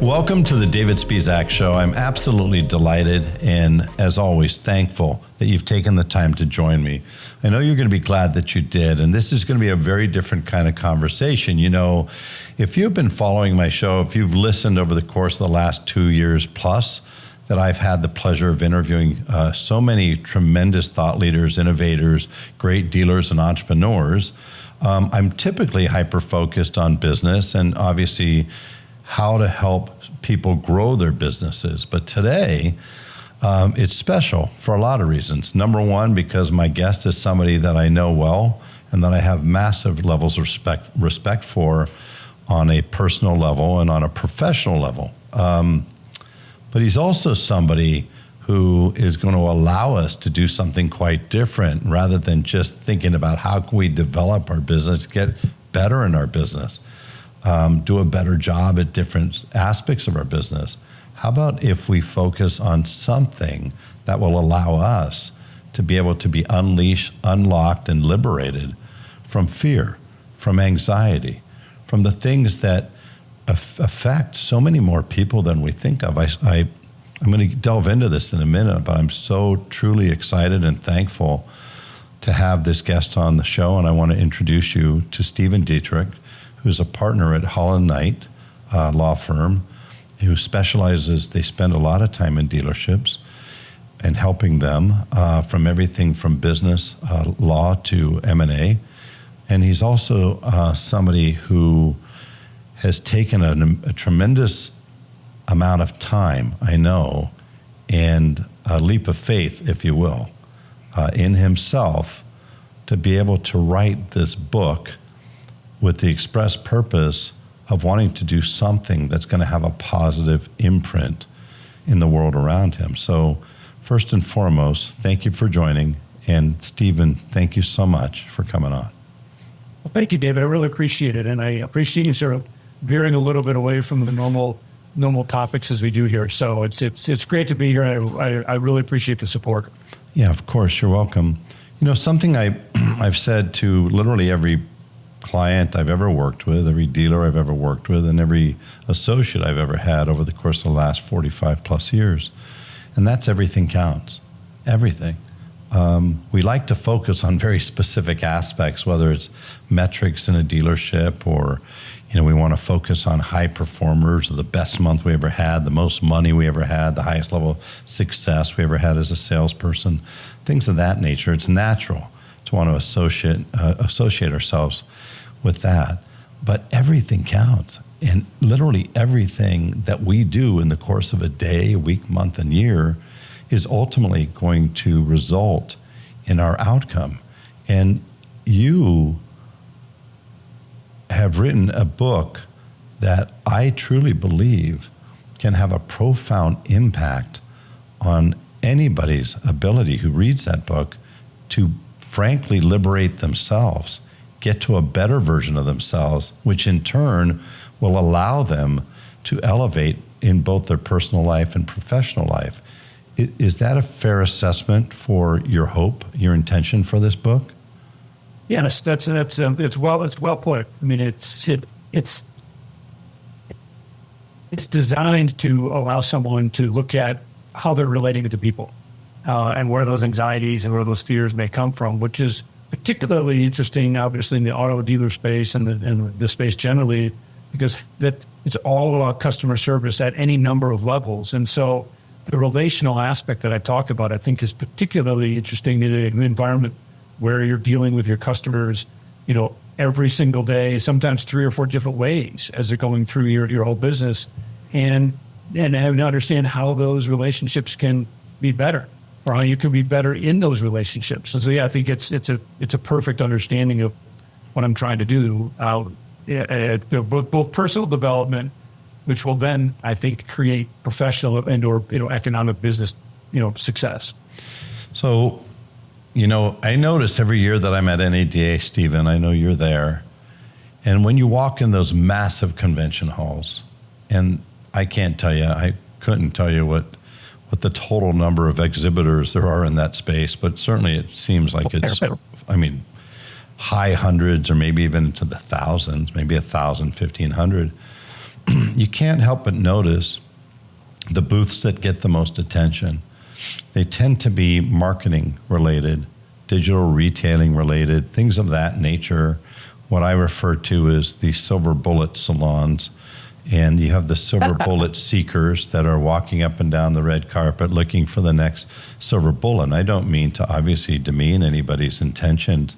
Welcome to the David Spisak Show. I'm absolutely delighted and, as always, thankful that you've taken the time to join me. I know you're going to be glad that you did, and this is going to be a very different kind of conversation. You know, if you've been following my show, if you've listened over the course of the last 2 years plus, that I've had the pleasure of interviewing so many tremendous thought leaders, innovators, great dealers, and entrepreneurs, I'm typically hyper-focused on business and obviously how to help people grow their businesses. But today, it's special for a lot of reasons. Number one, because my guest is somebody that I know well and that I have massive levels of respect for on a personal level and on a professional level. But he's also somebody who is going to allow us to do something quite different rather than just thinking about how can we develop our business, get better in our business. Do a better job at different aspects of our business. How about if we focus on something that will allow us to be able to be unleashed, unlocked, and liberated from fear, from anxiety, from the things that affect so many more people than we think of. I'm going to delve into this in a minute, but I'm so truly excited and thankful to have this guest on the show, and I want to introduce you to Stephen Dietrich, who's a partner at Holland Knight law firm, who specializes, they spend a lot of time in dealerships and helping them from everything from business law to M&A. And he's also somebody who has taken a tremendous amount of time, I know, and a leap of faith, if you will, in himself to be able to write this book with the express purpose of wanting to do something that's going to have a positive imprint in the world around him. So first and foremost, thank you for joining. And Stephen, thank you so much for coming on. Well, thank you, David. I really appreciate it. And I appreciate you sort of veering a little bit away from the normal topics as we do here. So it's great to be here. I really appreciate the support. Yeah, of course. You're welcome. You know, something I've said to literally every client I've ever worked with, every dealer I've ever worked with, and every associate I've ever had over the course of the last 45 plus years. And that's everything counts. Everything. We like to focus on very specific aspects, whether it's metrics in a dealership or, you know, we want to focus on high performers, or the best month we ever had, the most money we ever had, the highest level of success we ever had as a salesperson, things of that nature. It's natural to want to associate ourselves with that. But everything counts. And literally everything that we do in the course of a day, a week, month, and year is ultimately going to result in our outcome. And you have written a book that I truly believe can have a profound impact on anybody's ability who reads that book to frankly liberate themselves, get to a better version of themselves, which in turn will allow them to elevate in both their personal life and professional life. Is that a fair assessment for your hope, your intention for this book? Yeah, it's well put. I mean, it's designed to allow someone to look at how they're relating to people and where those anxieties and where those fears may come from, which is particularly interesting, obviously, in the auto dealer space and the space generally, because that it's all about customer service at any number of levels. And so the relational aspect that I talk about, I think, is particularly interesting in an environment where you're dealing with your customers, you know, every single day, sometimes 3 or 4 different ways as they're going through your whole business, and having to understand how those relationships can be better, or how you can be better in those relationships. And so, yeah, I think it's a perfect understanding of what I'm trying to do, both personal development, which will then, I think, create professional and or economic business, success. So, I notice every year that I'm at NADA, Stephen, I know you're there, and when you walk in those massive convention halls, and I couldn't tell you what the total number of exhibitors there are in that space, but certainly it seems like it's, high hundreds or maybe even into the thousands, maybe 1,000, 1,500. you can't help but notice the booths that get the most attention. They tend to be marketing related, digital retailing related, things of that nature. What I refer to as the silver bullet salons. And you have the silver bullet seekers that are walking up and down the red carpet looking for the next silver bullet. And I don't mean to obviously demean anybody's intentions,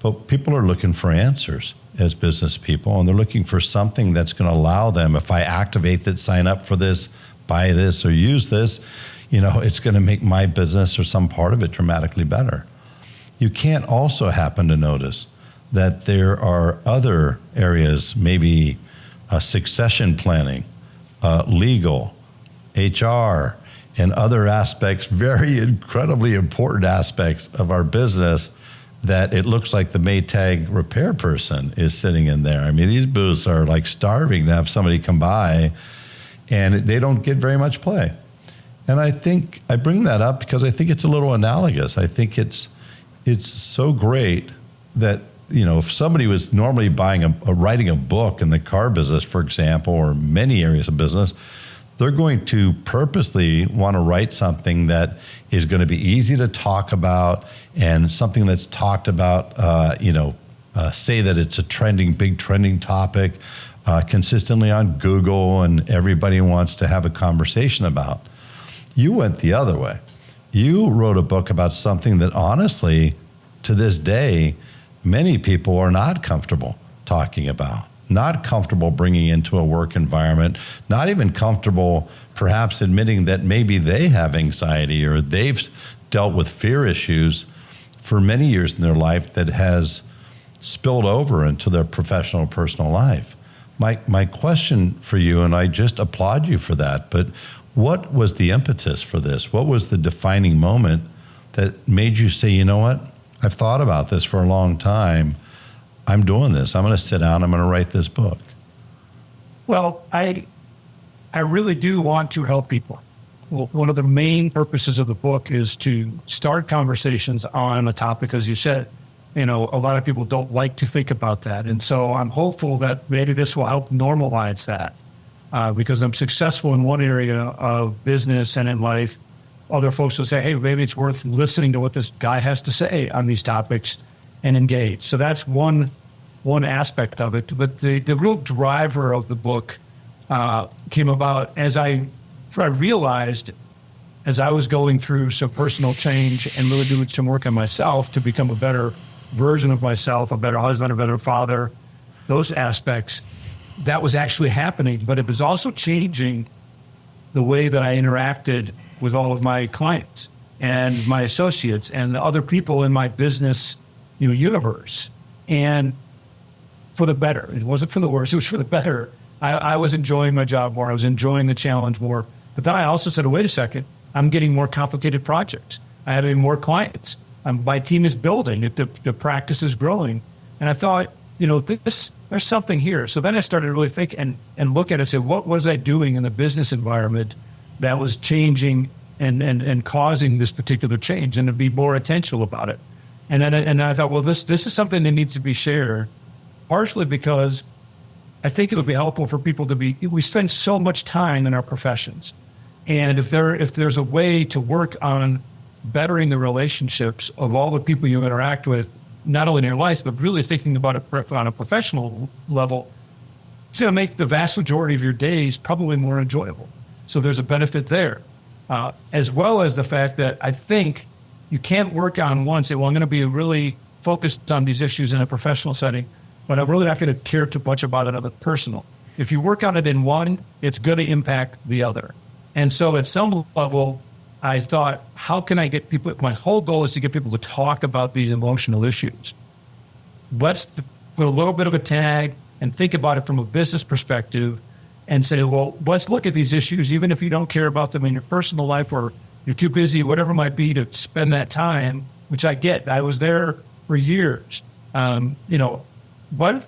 but people are looking for answers as business people, and they're looking for something that's going to allow them, if I activate that, sign up for this, buy this, or use this, it's going to make my business or some part of it dramatically better. You can't also happen to notice that there are other areas, maybe succession planning, legal, HR, and other aspects, very incredibly important aspects of our business, that it looks like the Maytag repair person is sitting in there. I mean, these booths are like starving to have somebody come by, and they don't get very much play. And I think I bring that up because I think it's a little analogous. I think it's so great that, if somebody was normally writing a book in the car business, for example, or many areas of business, they're going to purposely want to write something that is going to be easy to talk about, and something that's talked about, say that it's a big trending topic consistently on Google, and everybody wants to have a conversation about. You went the other way. You wrote a book about something that honestly, to this day, many people are not comfortable talking about, not comfortable bringing into a work environment, not even comfortable perhaps admitting that maybe they have anxiety or they've dealt with fear issues for many years in their life that has spilled over into their professional, personal life. My question for you, and I just applaud you for that, but what was the impetus for this? What was the defining moment that made you say, you know what, I've thought about this for a long time. I'm doing this. I'm going to sit down. I'm going to write this book. Well, I really do want to help people. Well, one of the main purposes of the book is to start conversations on a topic, as you said. A lot of people don't like to think about that. And so I'm hopeful that maybe this will help normalize that because I'm successful in one area of business and in life. Other folks will say, hey, maybe it's worth listening to what this guy has to say on these topics and engage. So that's one aspect of it. But the real driver of the book came about as I realized, as I was going through some personal change and really doing some work on myself to become a better version of myself, a better husband, a better father, those aspects, that was actually happening. But it was also changing the way that I interacted with all of my clients and my associates and the other people in my business universe. And for the better. It wasn't for the worse, it was for the better. I was enjoying my job more. I was enjoying the challenge more. But then I also said, wait a second, I'm getting more complicated projects. I had more clients. My team is building. The practice is growing. And I thought, there's something here. So then I started to really think and look at it and say, what was I doing in the business environment that was changing and causing this particular change, and to be more intentional about it. And then I thought, well, this is something that needs to be shared, partially because I think it'll be helpful for people we spend so much time in our professions. And if there's a way to work on bettering the relationships of all the people you interact with, not only in your life, but really thinking about it on a professional level, it's going to make the vast majority of your days probably more enjoyable. So there's a benefit there, as well as the fact that I think you can't work on one, say, well, I'm going to be really focused on these issues in a professional setting, but I'm really not going to care too much about it on the personal. If you work on it in one, it's going to impact the other. And so at some level, I thought, how can I get people, my whole goal is to get people to talk about these emotional issues. Let's put a little bit of a tag and think about it from a business perspective and say, well, let's look at these issues, even if you don't care about them in your personal life or you're too busy, whatever it might be, to spend that time, which I get. I was there for years. But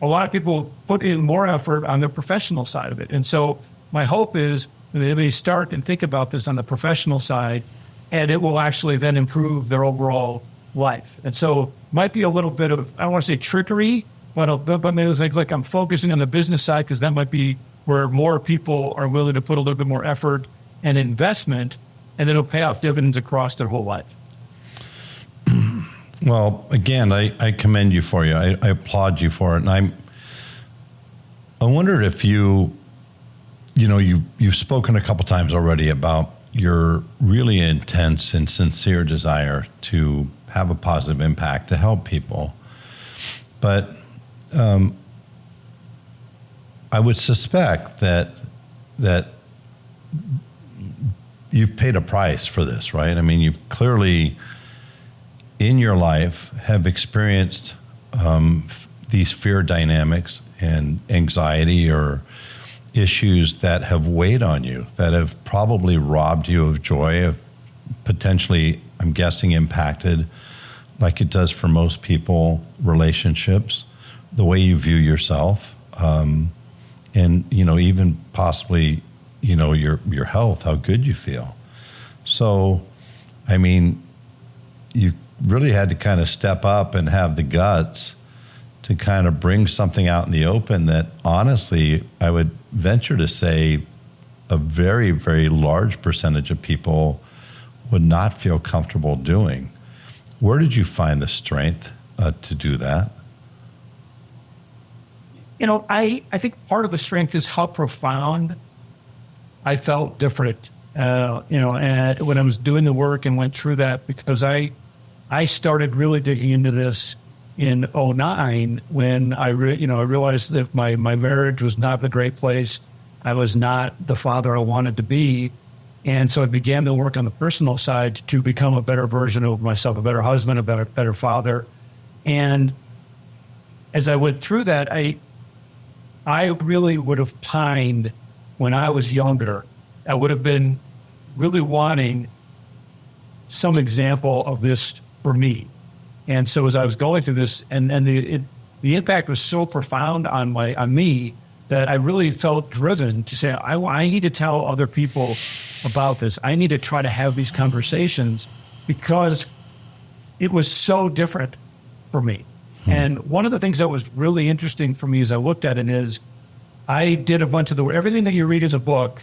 a lot of people put in more effort on the professional side of it. And so my hope is that they start and think about this on the professional side, and it will actually then improve their overall life. And so it might be a little bit of, I don't want to say trickery, but maybe it's like I'm focusing on the business side because that might be where more people are willing to put a little bit more effort and investment, and then it'll pay off dividends across their whole life. Well, again, I commend you for you. I applaud you for it. And I wondered if you've spoken a couple times already about your really intense and sincere desire to have a positive impact, to help people. But I would suspect that you've paid a price for this, right? I mean, you've clearly, in your life, have experienced these fear dynamics and anxiety or issues that have weighed on you, that have probably robbed you of joy, have potentially, I'm guessing, impacted, like it does for most people, relationships, the way you view yourself, and even possibly your health, how good you feel. So, I mean, you really had to kind of step up and have the guts to kind of bring something out in the open that, honestly, I would venture to say a very, very large percentage of people would not feel comfortable doing. Where did you find the strength to do that? I think part of the strength is how profound I felt different, and when I was doing the work and went through that, because I started really digging into this in 2009 when I realized that my marriage was not a great place. I was not the father I wanted to be. And so I began to work on the personal side to become a better version of myself, a better husband, a better father. And as I went through that, I really would have pined when I was younger. I would have been really wanting some example of this for me. And so as I was going through this, and the impact was so profound on me that I really felt driven to say, I need to tell other people about this. I need to try to have these conversations because it was so different for me. And one of the things that was really interesting for me as I looked at it is I did a bunch of everything that you read as a book,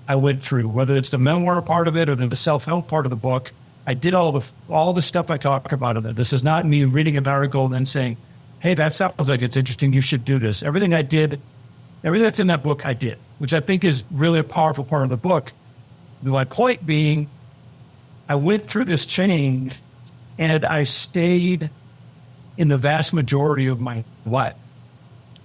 I went through, whether it's the memoir part of it or the self-help part of the book. I did all the stuff I talk about in there. This is not me reading an article and then saying, hey, that sounds like it's interesting. You should do this. Everything that's in that book, I did, which I think is really a powerful part of the book. My point being, I went through this change and I stayed in the vast majority of my life.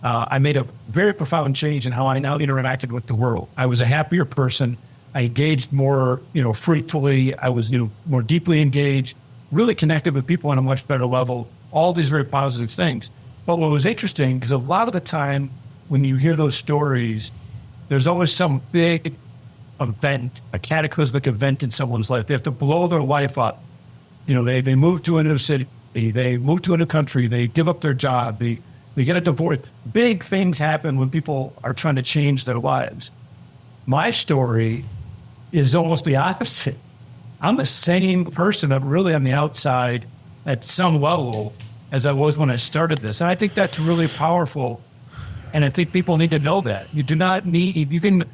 I made a very profound change in how I now interacted with the world. I was a happier person. I engaged more, fruitfully. I was, more deeply engaged, really connected with people on a much better level, all these very positive things. But what was interesting, because a lot of the time when you hear those stories, there's always some big event, a cataclysmic event in someone's life. They have to blow their life up. They move to a new city, they move to a new country, they give up their job, they get a divorce. Big things happen when people are trying to change their lives. My story is almost the opposite. I'm the same person. I'm really on the outside at some level as I was when I started this. And I think that's really powerful. And I think people need to know that. You do not need, you can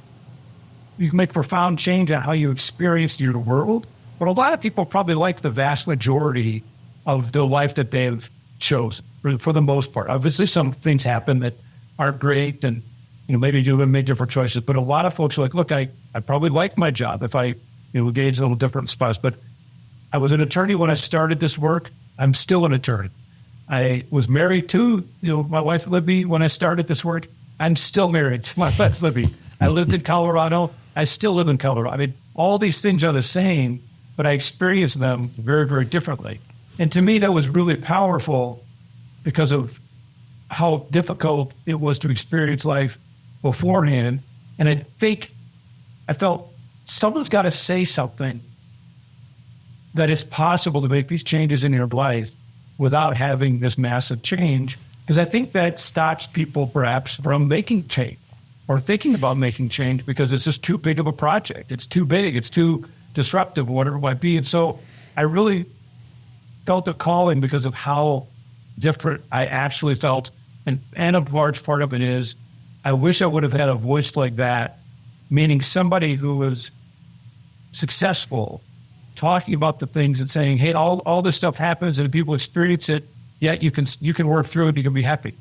make profound change on how you experience your world. But a lot of people probably like the vast majority of the life that they've chosen for the most part. Obviously, some things happen that aren't great and, maybe you would make different choices. But a lot of folks are like, look, I probably like my job if I, engage a little different spots. But I was an attorney when I started this work. I'm still an attorney. I was married to, my wife, Libby, when I started this work. I'm still married to my wife, Libby. I lived in Colorado. I still live in Colorado. I mean, all these things are the same, but I experience them very, very differently. And to me, that was really powerful because of how difficult it was to experience life beforehand. And I felt someone's got to say something that it's possible to make these changes in your life without having this massive change. Because I think that stops people perhaps from making change or thinking about making change because it's just too big of a project. It's too big. It's too disruptive, whatever it might be. And so I really felt a calling because of how different I actually felt. And a large part of it is I wish I would have had a voice like that, meaning somebody who was successful, talking about the things and saying, hey, all this stuff happens and people experience it, yet you can work through it, you can be happy.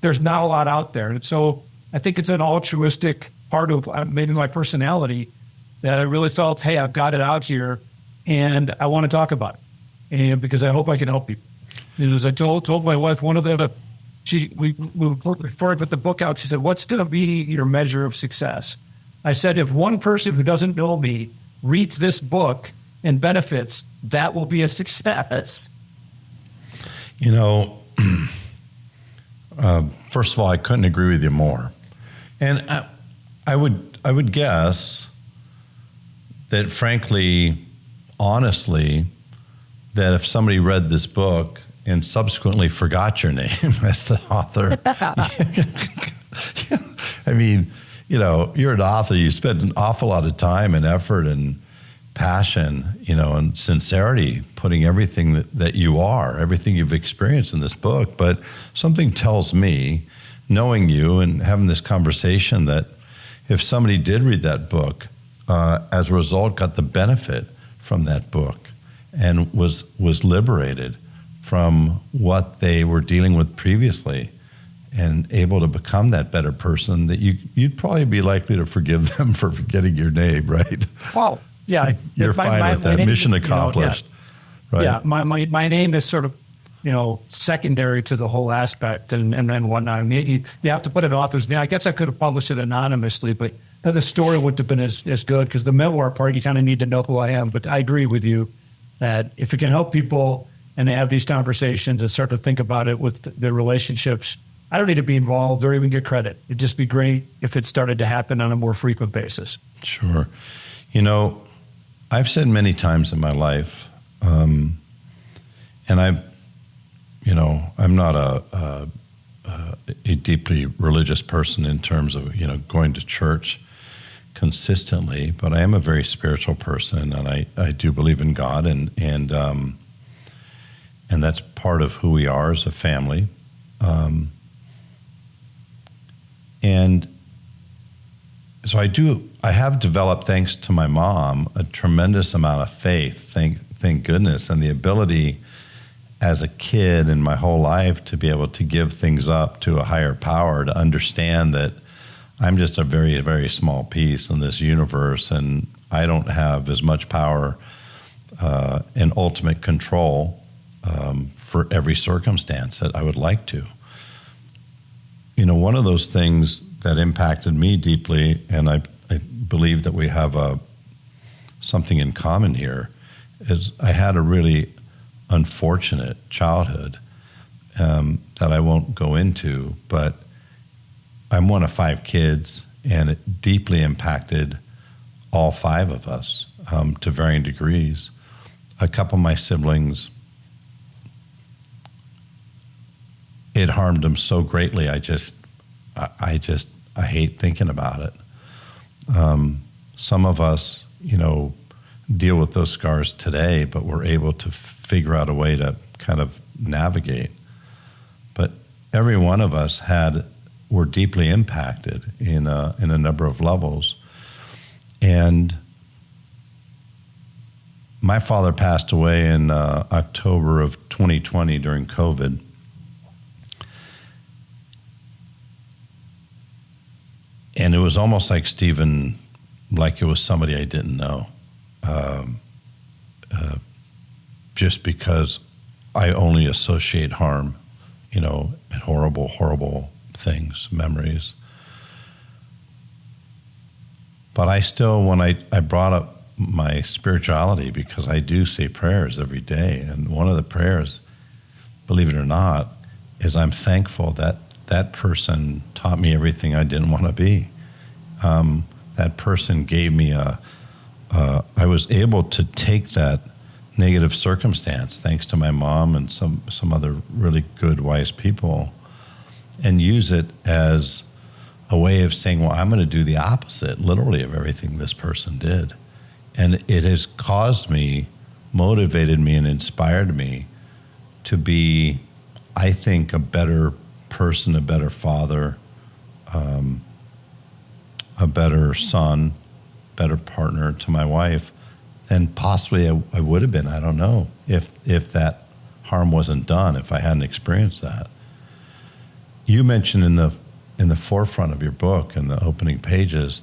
There's not a lot out there. And so I think it's an altruistic part of maybe my personality that I really felt, hey, I've got it out here and I want to talk about it. And because I hope I can help people. And as I told my wife, one of the, we before I put the book out, she said, what's going to be your measure of success? I said, if one person who doesn't know me reads this book and benefits, that will be a success. You know, first of all, I couldn't agree with you more. And I would guess that, frankly, honestly, that if somebody read this book and subsequently forgot your name as the author, I mean, you know, you're an author, you spend an awful lot of time and effort and passion, you know, and sincerity, putting everything that you are, everything you've experienced in this book. But something tells me, knowing you and having this conversation, that if somebody did read that book, as a result, got the benefit from that book and was liberated from what they were dealing with previously and able to become that better person, that you'd probably be likely to forgive them for forgetting your name, right? Well, yeah. You're fine with that. Mission accomplished. You know, yeah. Right? Yeah, my name is sort of, you know, secondary to the whole aspect and whatnot. I mean, you have to put an author's name. I guess I could have published it anonymously, but then the story wouldn't have been as good, because the memoir part, you kind of need to know who I am. But I agree with you that if it can help people and they have these conversations and start to think about it with their relationships, I don't need to be involved or even get credit. It'd just be great if it started to happen on a more frequent basis. Sure. You know, I've said many times in my life, and I'm not a deeply religious person in terms of, you know, going to church consistently, but I am a very spiritual person, and I do believe in God, and that's part of who we are as a family. And so I have developed, thanks to my mom, a tremendous amount of faith, thank goodness, and the ability as a kid in my whole life to be able to give things up to a higher power, to understand that I'm just a very, very small piece in this universe, and I don't have as much power and ultimate control for every circumstance that I would like to. You know, one of those things that impacted me deeply, and I believe that we have something in common here, is I had a really unfortunate childhood that I won't go into, but I'm one of 5 kids, and it deeply impacted all 5 of us to varying degrees. A couple of my siblings, it harmed them so greatly. I hate thinking about it. Some of us, you know, deal with those scars today, but we're able to figure out a way to kind of navigate. But every one of us were deeply impacted in a number of levels. And my father passed away in October of 2020 during COVID. And it was almost like Stephen, like it was somebody I didn't know, just because I only associate harm, you know, and horrible, horrible things, memories. But I still, when I brought up my spirituality, because I do say prayers every day, and one of the prayers, believe it or not, is I'm thankful that that person taught me everything I didn't want to be. That person gave me I was able to take that negative circumstance, thanks to my mom and some other really good, wise people, and use it as a way of saying, well, I'm going to do the opposite, literally, of everything this person did. And it has caused me, motivated me, and inspired me to be, I think, a better person, a better father, a better son, better partner to my wife than possibly I would have been. I don't know if that harm wasn't done, if I hadn't experienced that. You mentioned in the forefront of your book, in the opening pages,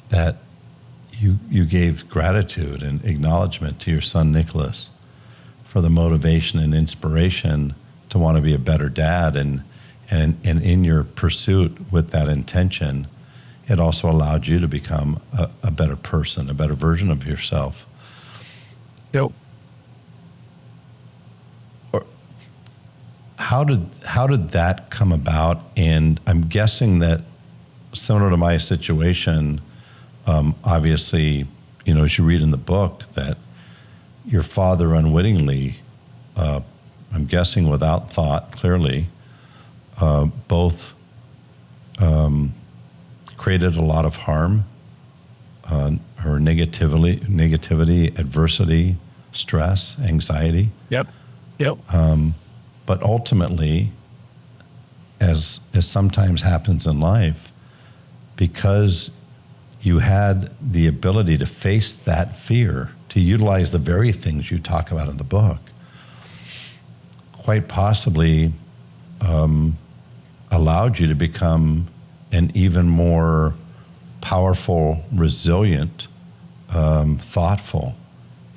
that you gave gratitude and acknowledgement to your son Nicholas for the motivation and inspiration to want to be a better dad, and in your pursuit with that intention, it also allowed you to become a better person, a better version of yourself. Yep. How did that come about? And I'm guessing that similar to my situation, obviously, as you read in the book, that your father unwittingly, I'm guessing without thought, clearly, both created a lot of harm, or negativity, adversity, stress, anxiety. Yep. But ultimately, as sometimes happens in life, because you had the ability to face that fear, to utilize the very things you talk about in the book, quite possibly allowed you to become an even more powerful, resilient, thoughtful,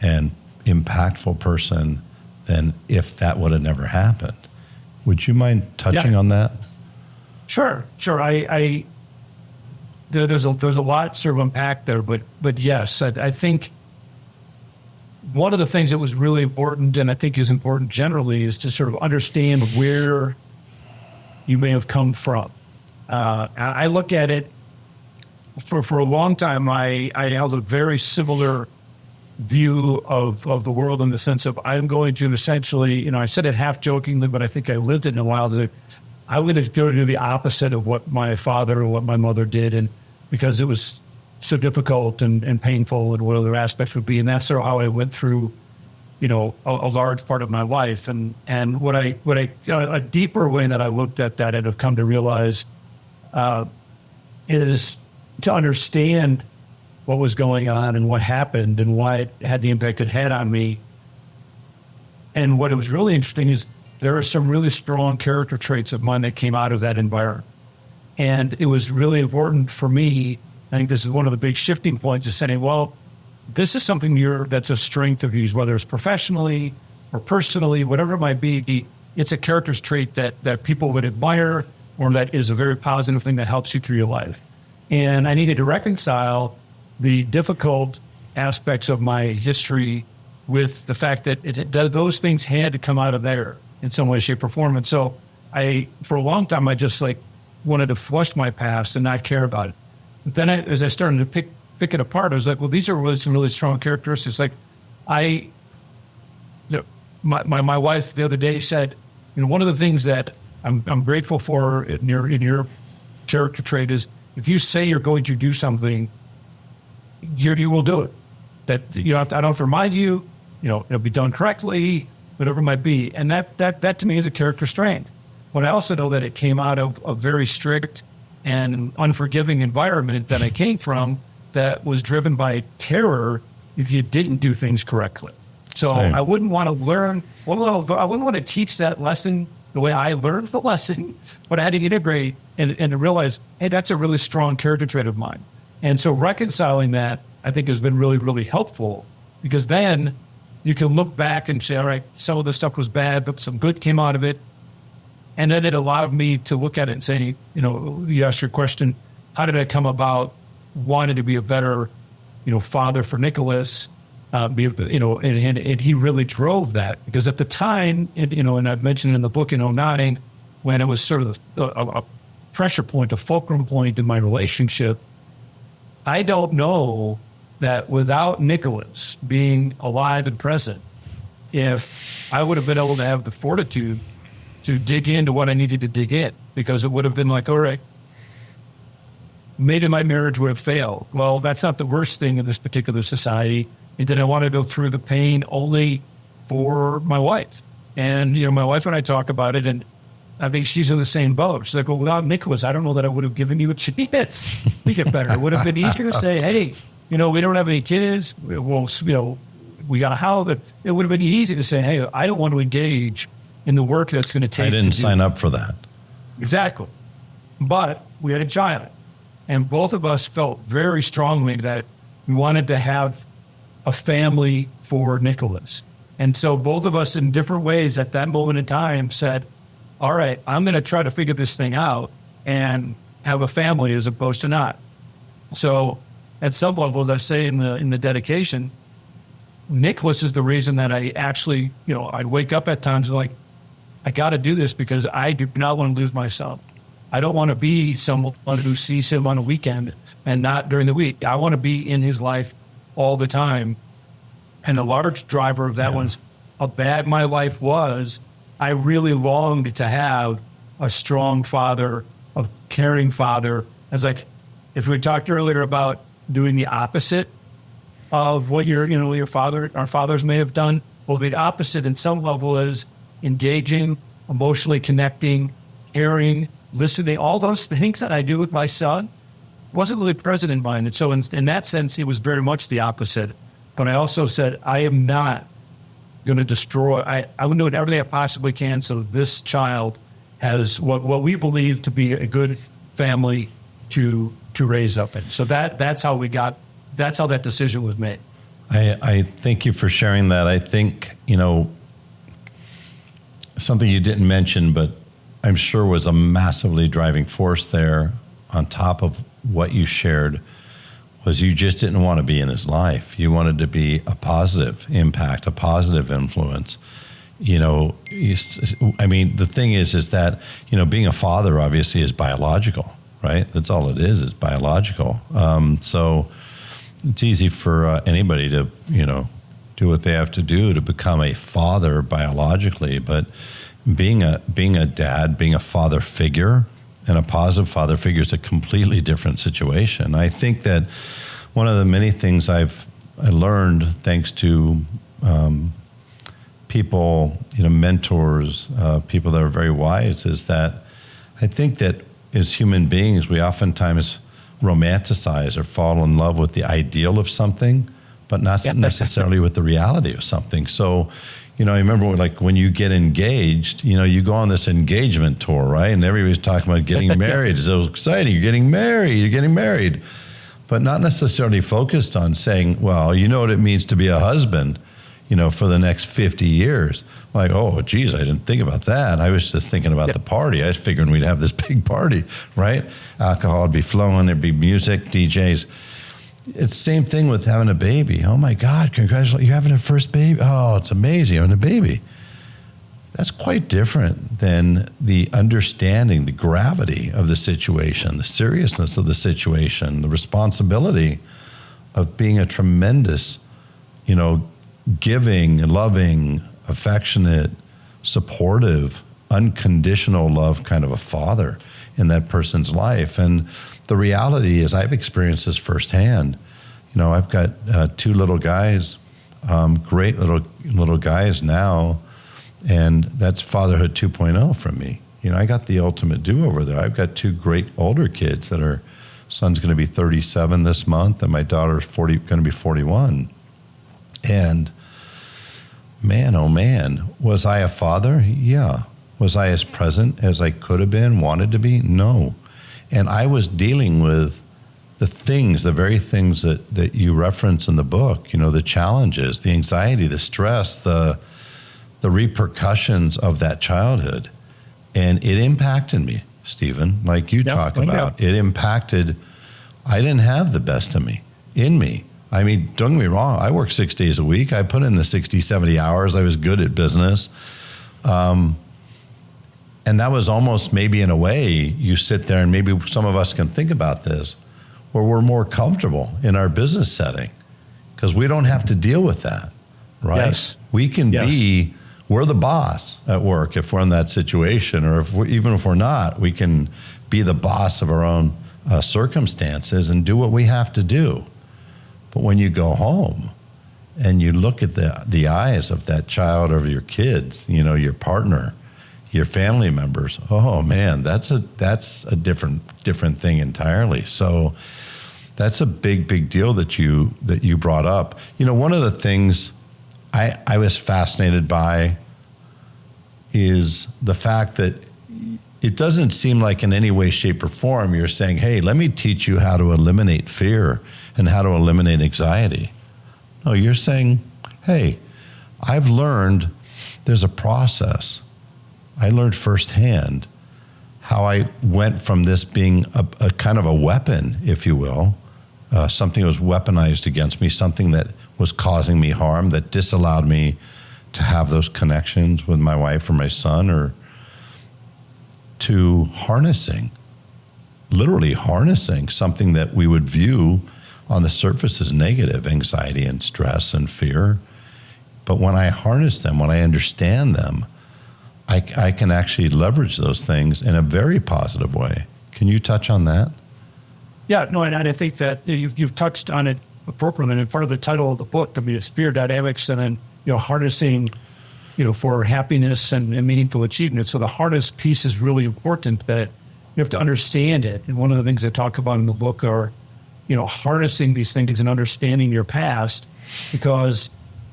and impactful person than if that would have never happened. Would you mind touching on that? Sure. There's a lot sort of unpacked there, but yes, I think one of the things that was really important, and I think is important generally, is to sort of understand where you may have come from. I look at it for a long time. I held a very similar view of the world, in the sense of I'm going to essentially, I said it half jokingly, but I think I lived it in a while, that I'm going to go do the opposite of what my father or what my mother did, and because it was so difficult and painful, and what other aspects would be. And that's sort of how I went through, a large part of my life. And what a deeper way that I looked at that and have come to realize is to understand what was going on and what happened and why it had the impact it had on me. And what was really interesting is there are some really strong character traits of mine that came out of that environment. And it was really important for me. I think this is one of the big shifting points, is saying, well, this is something that's a strength of yours, whether it's professionally or personally, whatever it might be. It's a character trait that people would admire, or that is a very positive thing that helps you through your life. And I needed to reconcile the difficult aspects of my history with the fact that those things had to come out of there in some way, shape, or form. And so for a long time, I just wanted to flush my past and not care about it. But then as I started to pick it apart, I was like, well, these are really some really strong characteristics. My wife the other day said, one of the things that I'm grateful for in your character trait is, if you say you're going to do something, you will do it. That I don't have to remind you. It'll be done correctly, whatever it might be. And that to me is a character strength. But I also know that it came out of a very strict and unforgiving environment that I came from, that was driven by terror if you didn't do things correctly. So Same. I wouldn't want to learn. I wouldn't want to teach that lesson the way I learned the lesson, but I had to integrate and to realize, hey, that's a really strong character trait of mine. And so reconciling that, I think, has been really, really helpful, because then you can look back and say, all right, some of the stuff was bad, but some good came out of it. And then it allowed me to look at it and say, you asked your question, how did I come about wanting to be a better, father for Nicholas? And he really drove that, because at the time, and I've mentioned in the book in 2009, when it was sort of a pressure point, a fulcrum point in my relationship, I don't know that without Nicholas being alive and present, if I would have been able to have the fortitude to dig into what I needed to dig in, because it would have been like, all right, maybe my marriage would have failed. Well, that's not the worst thing in this particular society. And then I want to go through the pain only for my wife. And, my wife and I talk about it, and I think she's in the same boat. She's like, well, without Nicholas, I don't know that I would have given you a chance to get better. It would have been easier to say, hey, we don't have any kids. We got a house. It would have been easy to say, hey, I don't want to engage in the work that's going to take. I didn't sign up for that. Exactly. But we had a child. And both of us felt very strongly that we wanted to have a family for Nicholas. And so both of us in different ways at that moment in time said, all right, I'm going to try to figure this thing out and have a family as opposed to not. So at some level, as I say in the dedication, Nicholas is the reason that I actually, I'd wake up at times like, I got to do this because I do not want to lose my son. I don't want to be someone who sees him on a weekend and not during the week. I want to be in his life all the time. And a large driver of that was how bad my life was. I really longed to have a strong father, a caring father. As if we talked earlier about doing the opposite of what our fathers may have done, well, the opposite in some level is engaging, emotionally connecting, caring, listening. All those things that I do with my son wasn't really present in mine. And so in that sense, it was very much the opposite. But I also said, I am not going to destroy. I would do everything I possibly can so this child has what we believe to be a good family to raise up in. So that's how that decision was made. I thank you for sharing that. I think, something you didn't mention, but I'm sure was a massively driving force there on top of what you shared was you just didn't want to be in his life. You wanted to be a positive impact, a positive influence. The thing is that, being a father obviously is biological, right? That's all it is biological. So it's easy for anybody to, do what they have to do to become a father biologically, but being a dad, being a father figure, and a positive father figure is a completely different situation. I think that one of the many things I learned thanks to people, mentors, people that are very wise, is that I think that as human beings, we oftentimes romanticize or fall in love with the ideal of something, but not necessarily with the reality of something. So, I remember when you get engaged, you go on this engagement tour, right? And everybody's talking about getting married. It's so exciting. You're getting married. But not necessarily focused on saying, well, you know what it means to be a husband, for the next 50 years. Like, oh, geez, I didn't think about that. I was just thinking about the party. I was figuring we'd have this big party, right? Alcohol would be flowing. There'd be music, DJs. It's the same thing with having a baby. Oh my God, congratulations, you're having a first baby. Oh, it's amazing, you're having a baby. That's quite different than the understanding, the gravity of the situation, the seriousness of the situation, the responsibility of being a tremendous, giving, loving, affectionate, supportive, unconditional love kind of a father in that person's life. And the reality is I've experienced this firsthand. I've got two little guys, great little guys now, and that's fatherhood 2.0 from me. I got the ultimate do-over there. I've got two great older kids son's going to be 37 this month, and my daughter's going to be 41. And man, oh man, was I a father? Yeah. Was I as present as I could have been, wanted to be? No. And I was dealing with the very things that you reference in the book, the challenges, the anxiety, the stress, the repercussions of that childhood. And it impacted me, Stephen, like you talk about. It impacted, I didn't have the best of me, in me. I mean, don't get me wrong, I worked 6 days a week. I put in the 60, 70 hours. I was good at business. And that was almost maybe in a way, you sit there and maybe some of us can think about this, where we're more comfortable in our business setting because we don't have to deal with that, right? Yes. We can we're the boss at work if we're in that situation, or even if we're not, we can be the boss of our own circumstances and do what we have to do. But when you go home and you look at the eyes of that child or your kids, your partner, your family members. Oh man, that's a different thing entirely. So that's a big deal that you brought up. You know, one of the things I was fascinated by is the fact that it doesn't seem like in any way, shape, or form you're saying, hey, let me teach you how to eliminate fear and how to eliminate anxiety. No, you're saying, hey, I've learned there's a process. I learned firsthand how I went from this being a kind of a weapon, if you will, something that was weaponized against me, something that was causing me harm, that disallowed me to have those connections with my wife or my son, or to harnessing, literally harnessing something that we would view on the surface as negative, anxiety and stress and fear. But when I harness them, when I understand them, I can actually leverage those things in a very positive way. Can you touch on that? Yeah, no, and I think that you've touched on it appropriately. And part of the title of the book, I mean, it's fear dynamics, and then harnessing, for happiness and meaningful achievement. So the harness piece is really important, that you have to understand it. And one of the things I talk about in the book are, harnessing these things and understanding your past, because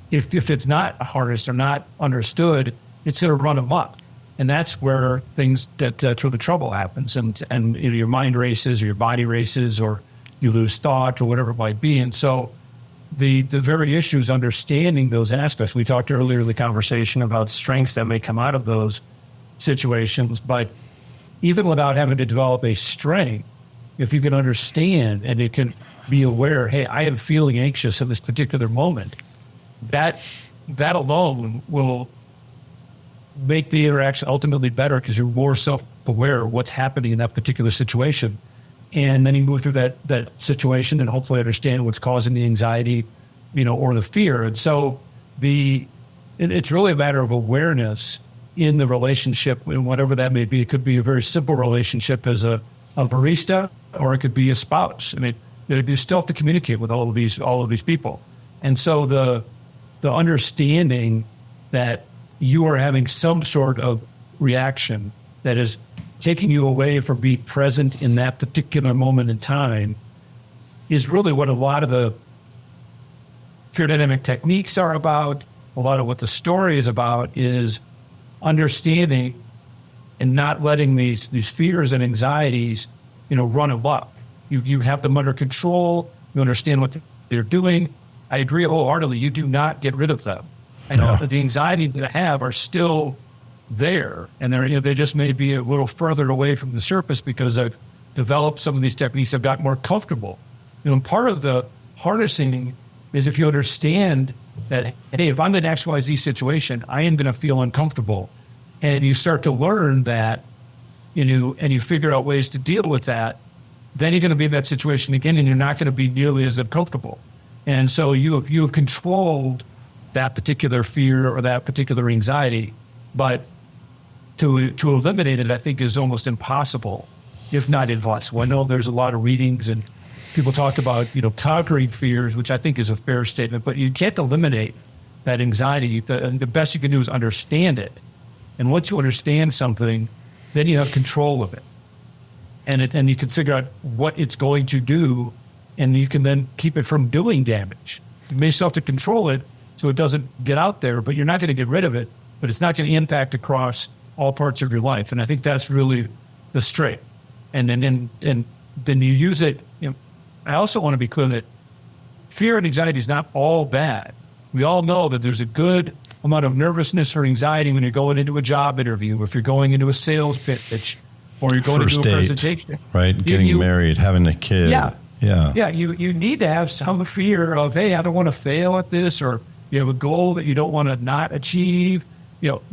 if it's not harnessed or not understood, it's going to run amok. And that's where things where the trouble happens. And your mind races, or your body races, or you lose thought, or whatever it might be. And so the very issue is understanding those aspects. We talked earlier in the conversation about strengths that may come out of those situations. But even without having to develop a strength, if you can understand and you can be aware, hey, I am feeling anxious in this particular moment, that alone will make the interaction ultimately better, because you're more self-aware of what's happening in that particular situation. And then you move through that situation and hopefully understand what's causing the anxiety, or the fear. And so it's really a matter of awareness in the relationship, and whatever that may be. It could be a very simple relationship as a barista, or it could be a spouse. I mean, you still have to communicate with all of these people. And so the understanding that you are having some sort of reaction that is taking you away from being present in that particular moment in time is really what a lot of the fear dynamic techniques are about. A lot of what the story is about is understanding and not letting these fears and anxieties, run amok. You have them under control. You understand what they're doing. I agree wholeheartedly. You do not get rid of them. I know that the anxieties that I have are still there, and they just may be a little further away from the surface because I've developed some of these techniques. I've got more comfortable. And part of the harnessing is if you understand that, hey, if I'm in an XYZ situation, I am going to feel uncomfortable, and you start to learn that, and you figure out ways to deal with that, then you're going to be in that situation again, and you're not going to be nearly as uncomfortable. And so you have controlled that particular fear or that particular anxiety, but to eliminate it, I think, is almost impossible, if not impossible. I know there's a lot of readings and people talk about, conquering fears, which I think is a fair statement, but you can't eliminate that anxiety. The best you can do is understand it. And once you understand something, then you have control of it. And you can figure out what it's going to do, and you can then keep it from doing damage. You may still have to control it so it doesn't get out there, but you're not going to get rid of it, but it's not going to impact across all parts of your life. And I think that's really the strength. And then you use it. I also want to be clear that fear and anxiety is not all bad. We all know that there's a good amount of nervousness or anxiety when you're going into a job interview, if you're going into a sales pitch, or you're going First into a date, presentation. right? Getting married, having a kid. Yeah. You need to have some fear of, hey, I don't want to fail at this, or you have a goal that you don't want to not achieve.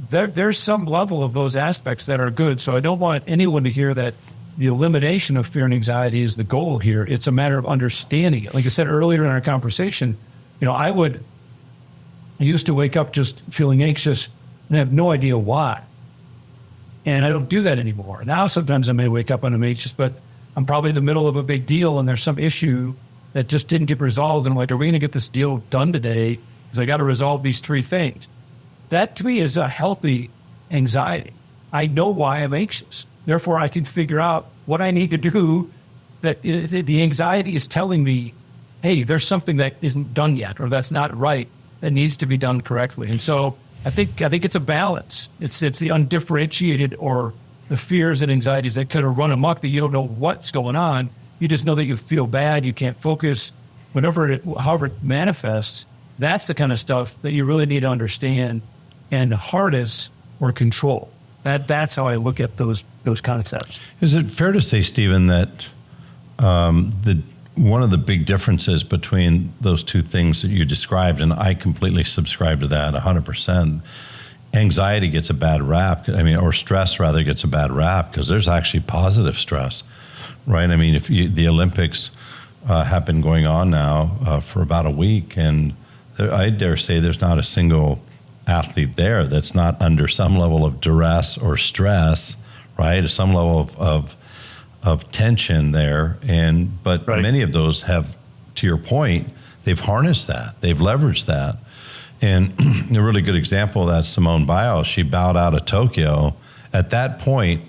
There's some level of those aspects that are good. So I don't want anyone to hear that the elimination of fear and anxiety is the goal here. It's a matter of understanding it. Like I said earlier in our conversation, I used to wake up just feeling anxious and have no idea why. And I don't do that anymore. Now sometimes I may wake up and I'm anxious, but I'm probably in the middle of a big deal and there's some issue that just didn't get resolved. And I'm like, are we going to get this deal done today? Because I got to resolve these three things. That to me is a healthy anxiety. I know why I'm anxious. Therefore, I can figure out what I need to do. That the anxiety is telling me, hey, there's something that isn't done yet, or that's not right, that needs to be done correctly. And so I think it's a balance. It's the undifferentiated or the fears and anxieties that kind of run amok that you don't know what's going on. You just know that you feel bad, you can't focus, however it manifests. That's the kind of stuff that you really need to understand and harness or control. That's how I look at those concepts. Is it fair to say, Stephen, that one of the big differences between those two things that you described, and I completely subscribe to that 100%, anxiety gets a bad rap, or stress rather gets a bad rap, because there's actually positive stress, right? The Olympics have been going on now for about a week, and I dare say there's not a single athlete there that's not under some level of duress or stress, right? Some level of tension there, but right. Many of those have, to your point, they've harnessed that, they've leveraged that, and a really good example of that, Simone Biles. She bowed out of Tokyo. At that point,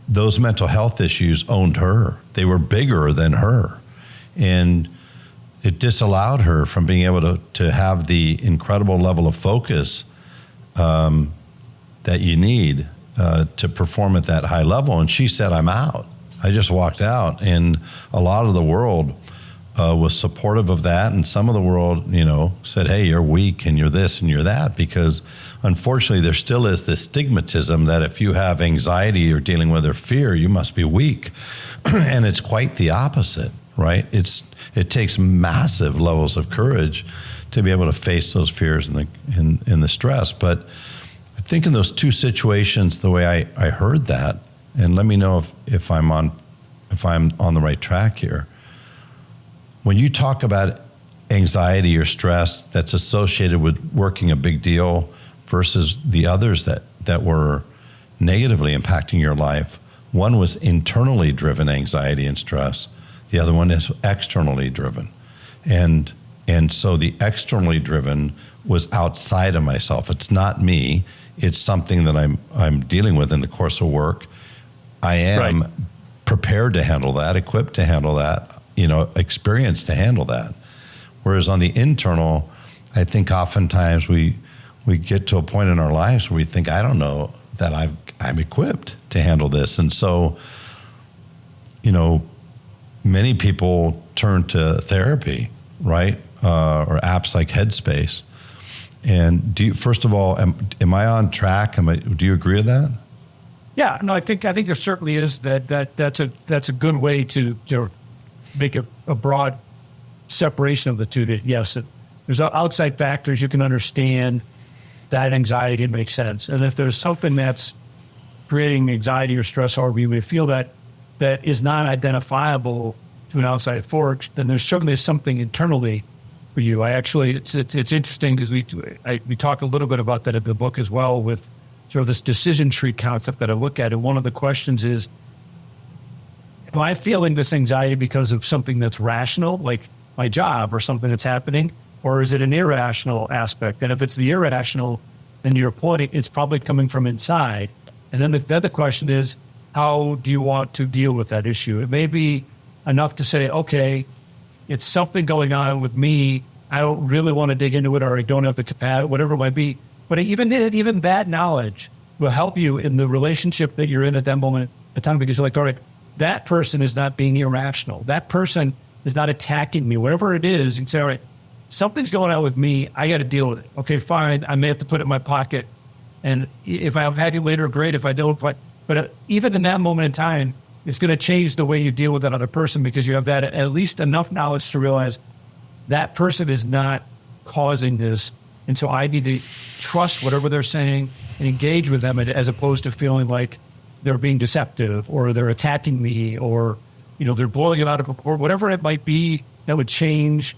those mental health issues owned her. They were bigger than her, and it disallowed her from being able to have the incredible level of focus that you need to perform at that high level. And she said, I'm out. I just walked out. And a lot of the world was supportive of that. And some of the world, said, hey, you're weak and you're this and you're that. Because unfortunately, there still is this stigmatism that if you have anxiety or dealing with or fear, you must be weak. And it's quite the opposite, right? It takes massive levels of courage to be able to face those fears and the stress. But I think in those two situations, the way I heard that, and let me know if I'm on the right track here. When you talk about anxiety or stress that's associated with working a big deal versus the others that were negatively impacting your life, one was internally driven anxiety and stress. The other one is externally driven. And so the externally driven was outside of myself. It's not me. It's something that I'm dealing with in the course of work. I am prepared to handle that, equipped to handle that, experienced to handle that. Whereas on the internal, I think oftentimes we get to a point in our lives where we think, I don't know that I'm equipped to handle this. And so, many people turn to therapy, right? Or apps like Headspace. And first of all, am I on track? Do you agree with that? Yeah, no, I think there certainly is that's a good way to make a broad separation of the two. That yes, there's outside factors you can understand that anxiety and makes sense. And if there's something that's creating anxiety or stress, or we may feel that is not identifiable to an outside force, then there's certainly something internally for you. It's interesting because we talk a little bit about that in the book as well, with sort of this decision tree concept that I look at. And one of the questions is, am I feeling this anxiety because of something that's rational, like my job or something that's happening, or is it an irrational aspect? And if it's the irrational, then to your point, it's probably coming from inside. And then the other question is, how do you want to deal with that issue? It may be enough to say, okay, it's something going on with me. I don't really want to dig into it, or I don't have the capacity, whatever it might be. But even that knowledge will help you in the relationship that you're in at that moment in time, because you're like, all right, that person is not being irrational. That person is not attacking me. Whatever it is, you can say, all right, something's going on with me. I got to deal with it. Okay, fine. I may have to put it in my pocket. And if I've had you later, great. If I don't, but even in that moment in time, it's going to change the way you deal with that other person, because you have that at least enough knowledge to realize that person is not causing this. And so I need to trust whatever they're saying and engage with them, as opposed to feeling like they're being deceptive or they're attacking me, or, they're blowing it out of proportion, whatever it might be that would change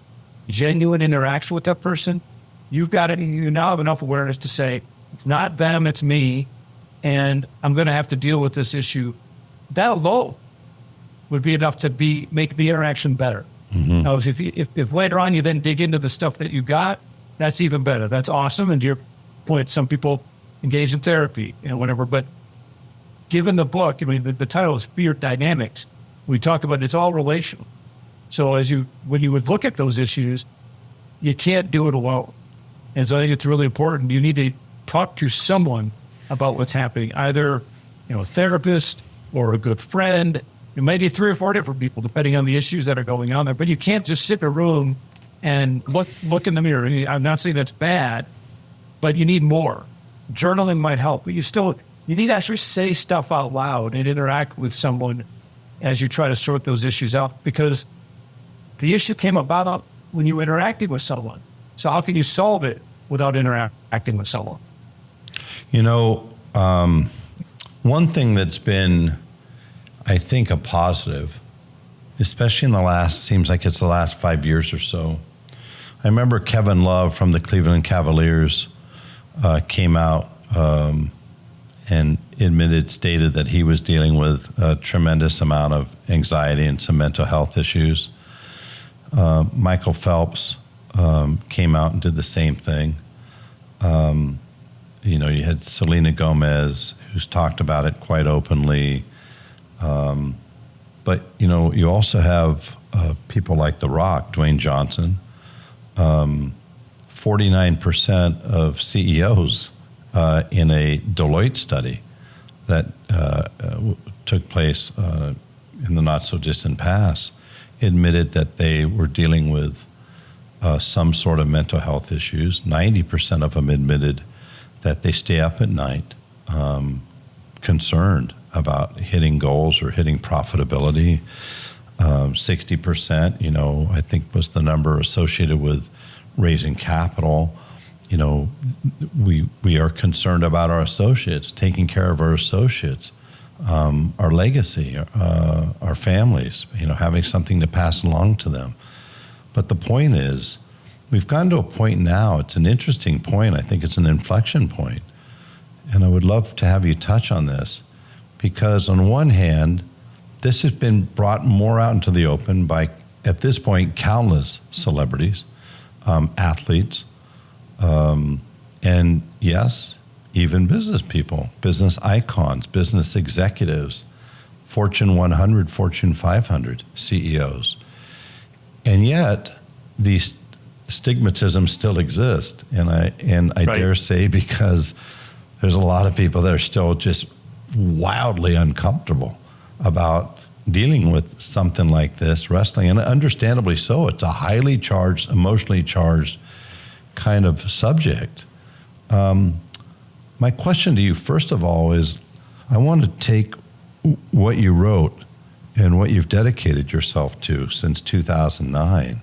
genuine interaction with that person. You now have enough awareness to say, it's not them, it's me, and I'm going to have to deal with this issue. That alone would be enough to make the interaction better. Mm-hmm. Now, if later on you then dig into the stuff that you got, that's even better. That's awesome. And to your point, some people engage in therapy and whatever, but given the book, I mean, the title is Fear Dynamics. We talk about it's all relational. So when you would look at those issues, you can't do it alone. And so I think it's really important. You need to talk to someone about what's happening, either, a therapist or a good friend. You may need 3 or 4 different people, depending on the issues that are going on there. But you can't just sit in a room and look in the mirror. I'm not saying that's bad, but you need more. Journaling might help, but you need to actually say stuff out loud and interact with someone as you try to sort those issues out, because the issue came about when you interacted with someone. So how can you solve it without interacting with someone? One thing that's been, I think, a positive, especially in the last 5 years or so. I remember Kevin Love from the Cleveland Cavaliers came out and stated that he was dealing with a tremendous amount of anxiety and some mental health issues. Michael Phelps came out and did the same thing. You had Selena Gomez, who's talked about it quite openly. But you also have people like The Rock, Dwayne Johnson. 49% of CEOs in a Deloitte study that took place in the not-so-distant past admitted that they were dealing with some sort of mental health issues. 90% of them admitted that they stay up at night concerned about hitting goals or hitting profitability. 60%, I think was the number associated with raising capital. We are concerned about our associates, taking care of our associates, our legacy, our families, having something to pass along to them. But the point is, we've gotten to a point now, it's an interesting point, I think it's an inflection point. And I would love to have you touch on this, because on one hand, this has been brought more out into the open by, at this point, countless celebrities, athletes, and yes, even business people, business icons, business executives, Fortune 100, Fortune 500 CEOs. And yet, these stigmatisms still exist. And I right. dare say, because there's a lot of people that are still just wildly uncomfortable about dealing with something like this, wrestling, and understandably so. It's a highly charged, emotionally charged kind of subject. My question to you, first of all, is I want to take what you wrote and what you've dedicated yourself to since 2009.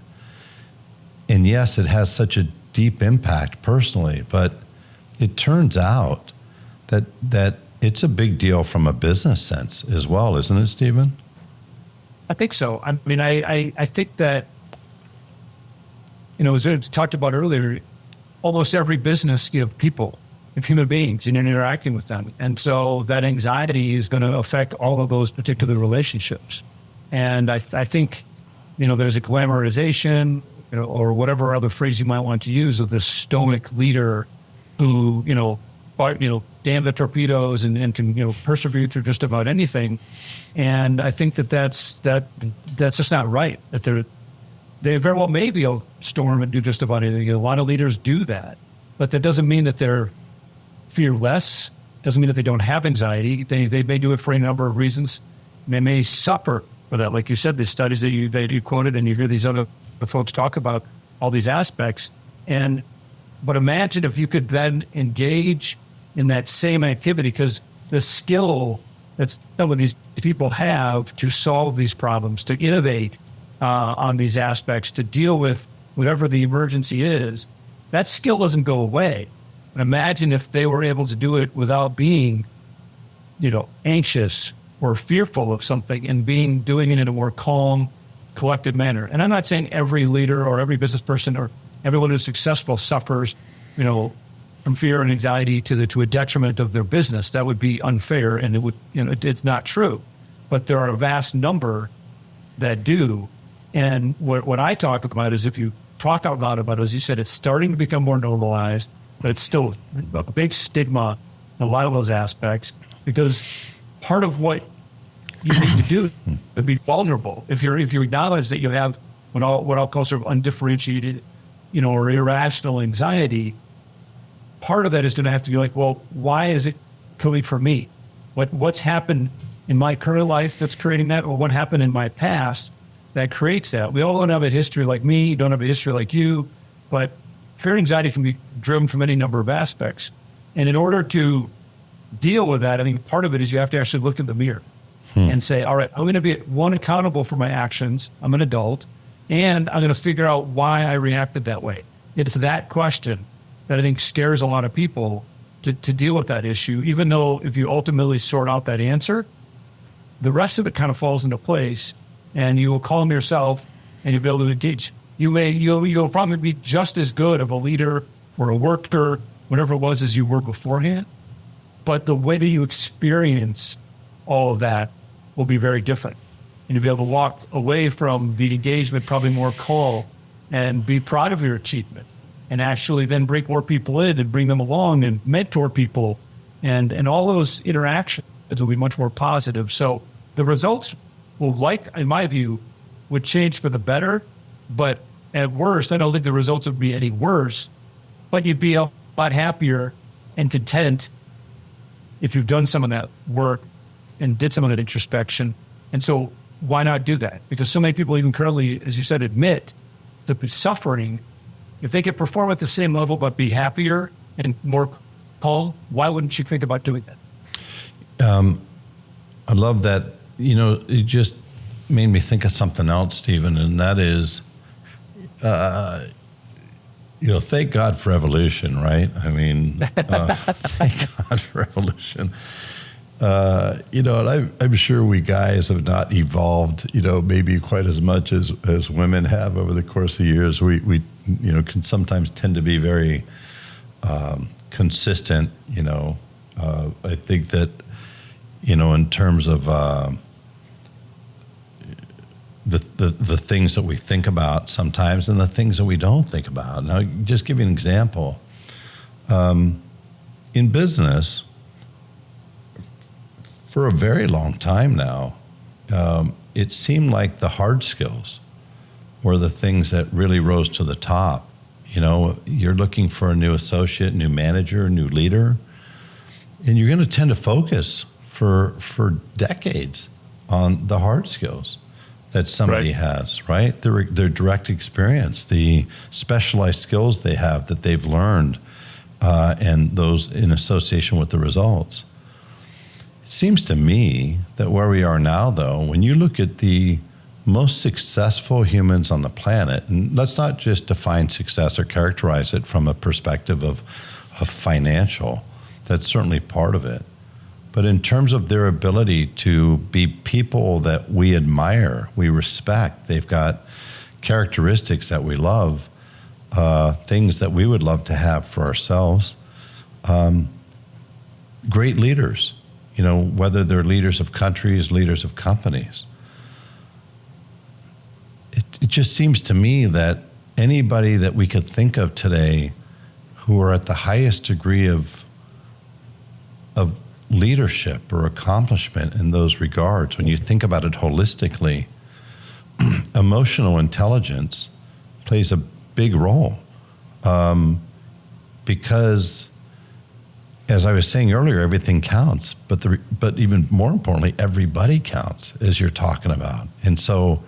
And yes, it has such a deep impact personally, but it turns out that it's a big deal from a business sense as well, isn't it, Stephen? I think so. I mean, I think that, as we talked about earlier, almost every business you have people, of human beings, and interacting with them. And so that anxiety is going to affect all of those particular relationships. And I think, there's a glamorization, or whatever other phrase you might want to use, of this stoic leader who, damn the torpedoes and can, persevere through just about anything. And I think that's just not right. That they very well may be able to storm and do just about anything. A lot of leaders do that, but that doesn't mean that they're fearless. Doesn't mean that they don't have anxiety. They may do it for a number of reasons. They may suffer for that. Like you said, the studies that you quoted, and you hear these other folks talk about all these aspects. But imagine if you could then engage in that same activity, because the skill that some of these people have to solve these problems, to innovate on these aspects, to deal with whatever the emergency is, that skill doesn't go away. And imagine if they were able to do it without being, anxious or fearful of something, and doing it in a more calm, collected manner. And I'm not saying every leader or every business person or everyone who's successful suffers, from fear and anxiety to a detriment of their business. That would be unfair, and it would, it's not true. But there are a vast number that do. And what I talk about is, if you talk out loud about it, as you said, it's starting to become more normalized, but it's still a big stigma in a lot of those aspects, because part of what you need to do is be vulnerable. If you acknowledge that you have what I'll call sort of undifferentiated, or irrational anxiety, part of that is going to have to be like, well, why is it coming from me? What's happened in my current life that's creating that, or what happened in my past that creates that? We all don't have a history like me, don't have a history like you, but fear and anxiety can be driven from any number of aspects. And in order to deal with that, I think part of it is you have to actually look in the mirror and say, all right, I'm going to be, one, accountable for my actions. I'm an adult, and I'm going to figure out why I reacted that way. It's that question that I think scares a lot of people to deal with that issue, even though if you ultimately sort out that answer, the rest of it kind of falls into place, and you will calm yourself and you'll be able to engage. You'll probably be just as good of a leader or a worker, whatever it was, as you were beforehand. But the way that you experience all of that will be very different. And you'll be able to walk away from the engagement probably more calm and be proud of your achievement, and actually then bring more people in and bring them along and mentor people. And all those interactions will be much more positive. So the results will, in my view, would change for the better. But at worst, I don't think the results would be any worse. But you'd be a lot happier and content if you've done some of that work and did some of that introspection. And so why not do that? Because so many people, even currently, as you said, admit the suffering. If they could perform at the same level but be happier and more calm, why wouldn't you think about doing that? I love that. It just made me think of something else, Stephen, and that is, thank God for evolution, right? I mean, thank God for evolution. And I'm sure we guys have not evolved, maybe quite as much as women have over the course of years. We can sometimes tend to be very consistent. I think that, in terms of the things that we think about sometimes and the things that we don't think about. Now, just give you an example. In business, for a very long time now, it seemed like the hard skills were the things that really rose to the top. You're looking for a new associate, new manager, new leader, and you're going to tend to focus for decades on the hard skills that somebody has, right? Their direct experience, the specialized skills they have that they've learned, and those in association with the results. It seems to me that where we are now, though, when you look at the most successful humans on the planet, and let's not just define success or characterize it from a perspective of financial, that's certainly part of it. But in terms of their ability to be people that we admire, we respect, they've got characteristics that we love, things that we would love to have for ourselves. Great leaders, whether they're leaders of countries, leaders of companies. It just seems to me that anybody that we could think of today who are at the highest degree of leadership or accomplishment in those regards, when you think about it holistically, emotional intelligence plays a big role. Because, as I was saying earlier, everything counts, but even more importantly, everybody counts, as you're talking about. And so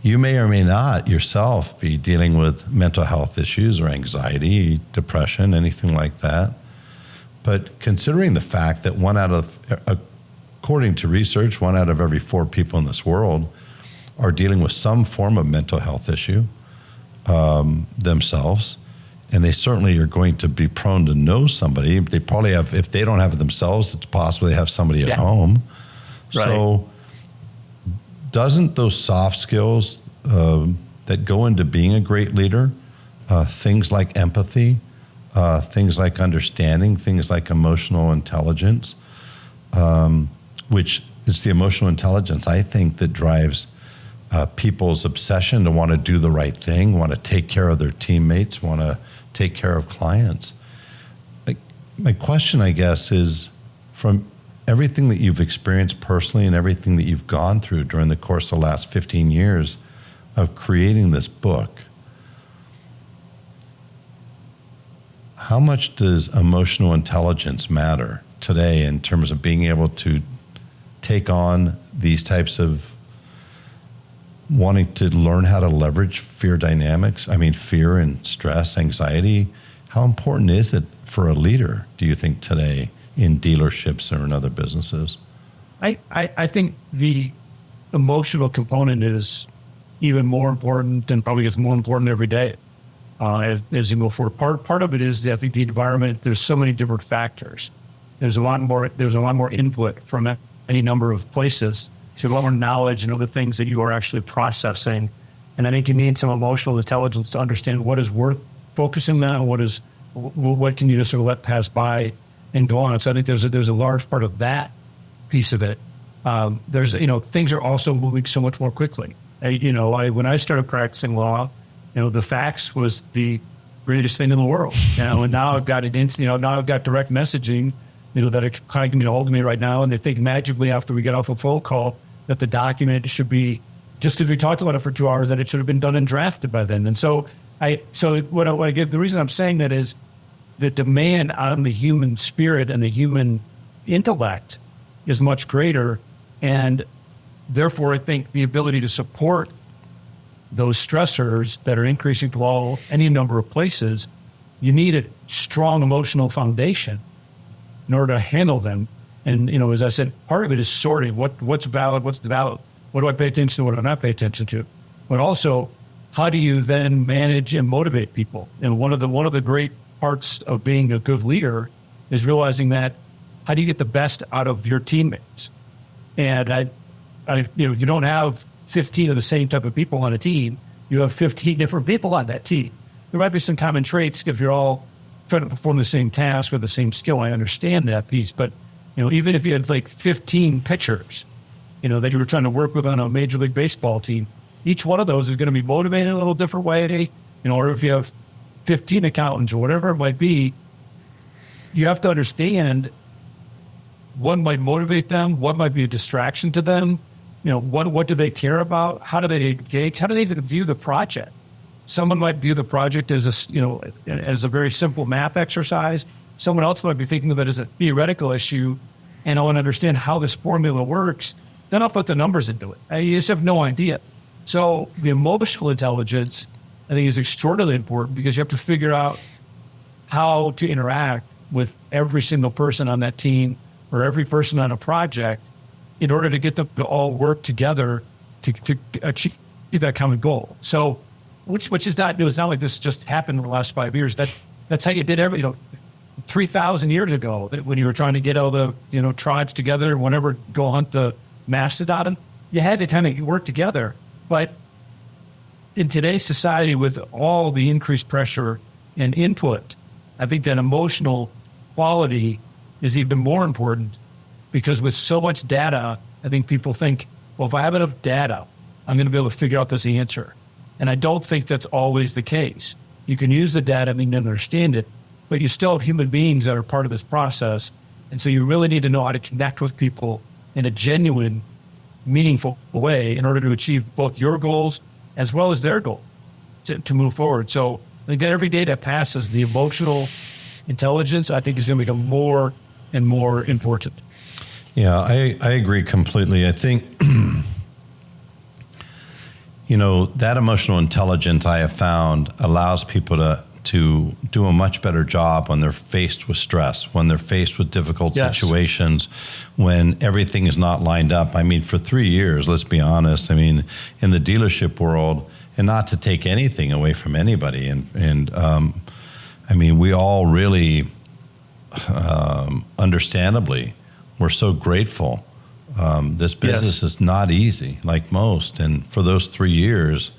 you may or may not yourself be dealing with mental health issues or anxiety, depression, anything like that. But considering the fact that according to research, 1 out of every 4 people in this world are dealing with some form of mental health issue themselves, and they certainly are going to be prone to know somebody. They probably have, if they don't have it themselves, it's possible they have somebody at home. Right. So doesn't those soft skills that go into being a great leader, things like empathy, things like understanding, things like emotional intelligence, which is the emotional intelligence, I think, that drives people's obsession to want to do the right thing, want to take care of their teammates, want to take care of clients. My question, I guess, is from everything that you've experienced personally and everything that you've gone through during the course of the last 15 years of creating this book, how much does emotional intelligence matter today in terms of being able to take on these types of wanting to learn how to leverage fear dynamics? I mean, fear and stress, anxiety. How important is it for a leader, do you think, today in dealerships or in other businesses? I think the emotional component is even more important and probably gets more important every day as you move forward. Part of it is, I think, the environment. There's so many different factors. There's a lot more input from any number of places. So a lot more knowledge and other things that you are actually processing. And I think you need some emotional intelligence to understand what is worth focusing on, what can you just sort of let pass by and go on. So I think there's a large part of that piece of it. Things are also moving so much more quickly. When I started practicing law, the fax was the greatest thing in the world. And now I've got now I've got direct messaging, that it kind of can get hold of me right now. And they think magically after we get off a phone call that the document should be, just because we talked about it for 2 hours, that it should have been done and drafted by then. And so the reason I'm saying that is the demand on the human spirit and the human intellect is much greater. And therefore, I think the ability to support those stressors that are increasing to any number of places, you need a strong emotional foundation in order to handle them. And, as I said, part of it is sorting what's valid, what do I pay attention to, what do I not pay attention to? But also, how do you then manage and motivate people? And one of the great parts of being a good leader is realizing that how do you get the best out of your teammates? And you don't have 15 of the same type of people on a team. You have 15 different people on that team. There might be some common traits if you're all trying to perform the same task or the same skill. I understand that piece, but even if you had like 15 pitchers, that you were trying to work with on a Major League Baseball team, each one of those is going to be motivated in a little different way. Or if you have 15 accountants or whatever it might be, you have to understand what might motivate them, what might be a distraction to them. What do they care about? How do they engage? How do they even view the project? Someone might view the project as a very simple math exercise. Someone else might be thinking of it as a theoretical issue, and I want to understand how this formula works. Then I'll put the numbers into it. You just have no idea. So the emotional intelligence, I think, is extraordinarily important because you have to figure out how to interact with every single person on that team or every person on a project in order to get them to all work together to achieve that common goal. So, which is not new. It's not like this just happened in the last 5 years. That's how you did 3,000 years ago, when you were trying to get all the tribes together, whenever go hunt the mastodon, you had to kind of work together. But in today's society, with all the increased pressure and input, I think that emotional quality is even more important. Because with so much data, I think people think, well, if I have enough data, I'm going to be able to figure out this answer. And I don't think that's always the case. You can use the data and understand it, but you still have human beings that are part of this process. And so you really need to know how to connect with people in a genuine, meaningful way in order to achieve both your goals as well as their goal to move forward. So I think that every day that passes, the emotional intelligence, I think, is going to become more and more important. Yeah, I agree completely. I think, that emotional intelligence I have found allows people to do a much better job when they're faced with stress, when they're faced with difficult situations, when everything is not lined up. I mean, for 3 years, let's be honest, in the dealership world, and not to take anything away from anybody, we all really, understandably, we're so grateful. This business is not easy, like most. And for those 3 years,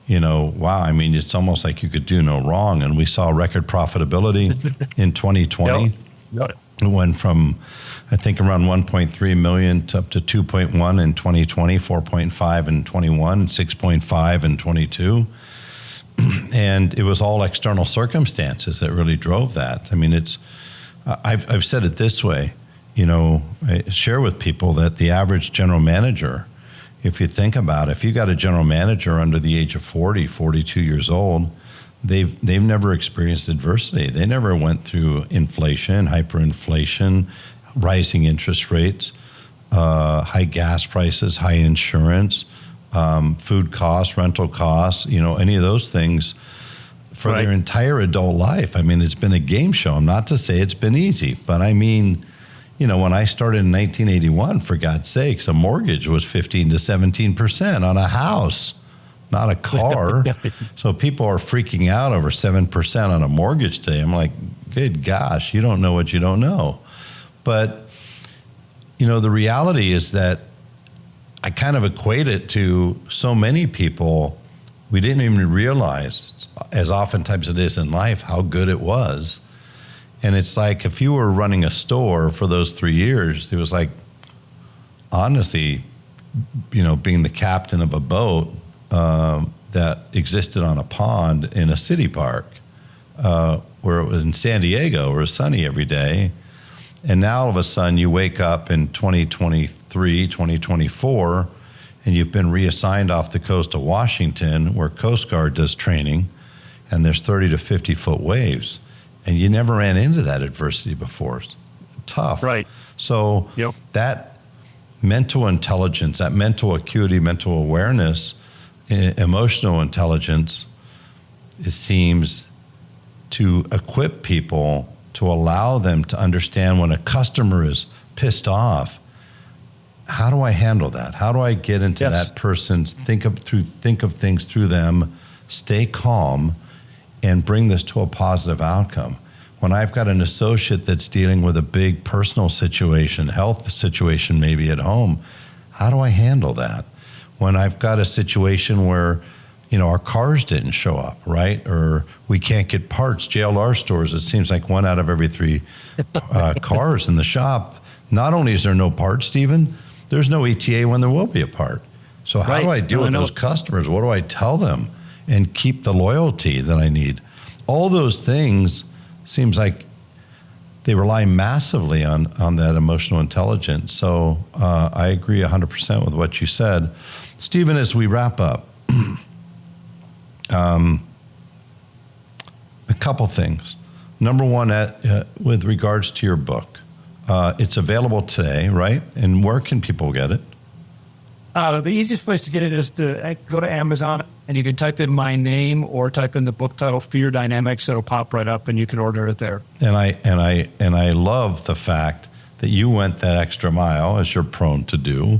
wow, it's almost like you could do no wrong. And we saw record profitability in 2020. Yep. It went from, I think, around 1.3 million to up to 2.1 in 2020, 4.5 in 21, 6.5 in 22. And it was all external circumstances that really drove that. I've said it this way. I share with people that the average general manager, if you think about it, if you got a general manager under the age of 40, 42 years old, they've never experienced adversity. They never went through inflation, hyperinflation, rising interest rates, high gas prices, high insurance, food costs, rental costs, any of those things for their entire adult life. I mean, it's been a game show. I'm not to say it's been easy, but I mean, when I started in 1981, for God's sakes, a mortgage was 15 to 17% on a house, not a car. So people are freaking out over 7% on a mortgage today. I'm like, good gosh, you don't know what you don't know. But, the reality is that I kind of equate it to so many people, we didn't even realize, as oftentimes it is in life, how good it was. And it's like, if you were running a store for those 3 years, it was like, honestly, being the captain of a boat that existed on a pond in a city park, where it was in San Diego, where it was sunny every day. And now all of a sudden you wake up in 2023, 2024, and you've been reassigned off the coast of Washington, where Coast Guard does training, and there's 30 to 50 foot waves. And you never ran into that adversity before. It's tough. Right. So that mental intelligence, that mental acuity, mental awareness, emotional intelligence, it seems to equip people to allow them to understand when a customer is pissed off, how do I handle that? How do I get into that person's think of things through them, stay calm, and bring this to a positive outcome? When I've got an associate that's dealing with a big personal situation, health situation maybe at home, how do I handle that? When I've got a situation where, our cars didn't show up, right? Or we can't get parts. JLR stores, it seems like 1 out of every 3 cars in the shop. Not only is there no parts, Stephen, there's no ETA when there will be a part. So how do I deal with those customers? What do I tell them and keep the loyalty that I need? All those things seems like they rely massively on that emotional intelligence. So I agree 100% with what you said. Stephen, as we wrap up, a couple things. Number one, with regards to your book, it's available today, right? And where can people get it? The easiest place to get it is to go to Amazon, and you can type in my name or type in the book title, Fear Dynamics. It'll pop right up, and you can order it there. And I love the fact that you went that extra mile, as you're prone to do,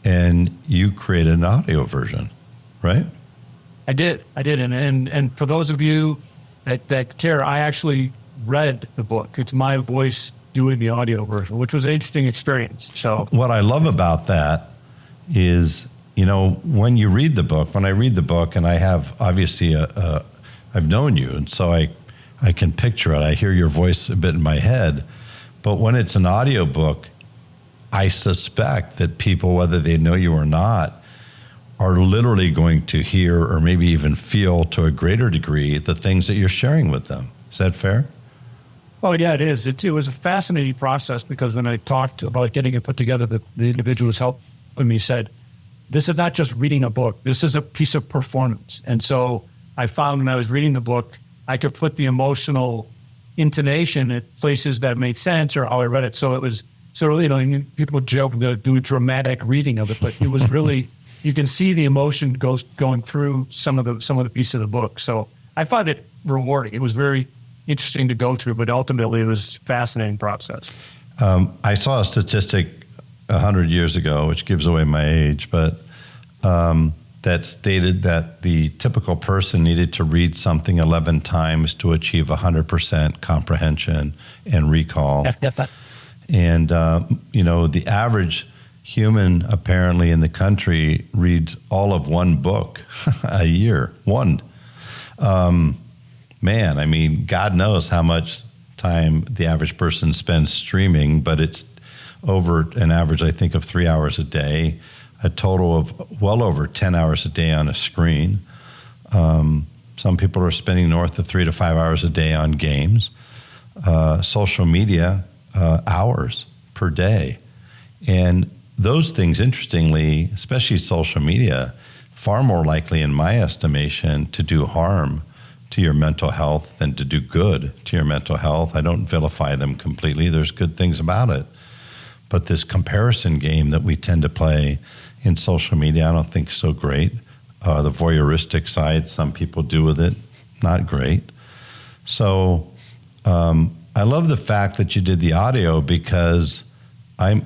and you created an audio version, right? I did. And for those of you that care, I actually read the book. It's my voice doing the audio version, which was an interesting experience. So what I love about that is, when you read the book, when I read the book, and I have obviously I've known you, and so I can picture it. I hear your voice a bit in my head, but when it's an audio book, I suspect that people, whether they know you or not, are literally going to hear or maybe even feel to a greater degree the things that you're sharing with them. Is that fair? Oh, yeah, it is. It was a fascinating process, because when I talked about getting it put together, the individuals helping me said, this is not just reading a book. This is a piece of performance. And so I found when I was reading the book, I could put the emotional intonation at places that made sense or how I read it. So it was really, people joke to do a dramatic reading of it, but it was really, you can see the emotion going through some of the pieces of the book. So I found it rewarding. It was very interesting to go through, but ultimately it was a fascinating process. I saw a statistic 100 years ago, which gives away my age, but that stated that the typical person needed to read something 11 times to achieve 100% comprehension and recall. And, the average human apparently in the country reads all of one book a year. One. Man, I mean, God knows how much time the average person spends streaming, but it's over an average, I think, of 3 hours a day, a total of well over 10 hours a day on a screen. Some people are spending north of 3 to 5 hours a day on games, social media, hours per day. And those things, interestingly, especially social media, far more likely in my estimation to do harm to your mental health than to do good to your mental health. I don't vilify them completely. There's good things about it. But this comparison game that we tend to play in social media, I don't think is so great. The voyeuristic side, some people do with it, not great. So I love the fact that you did the audio, because I'm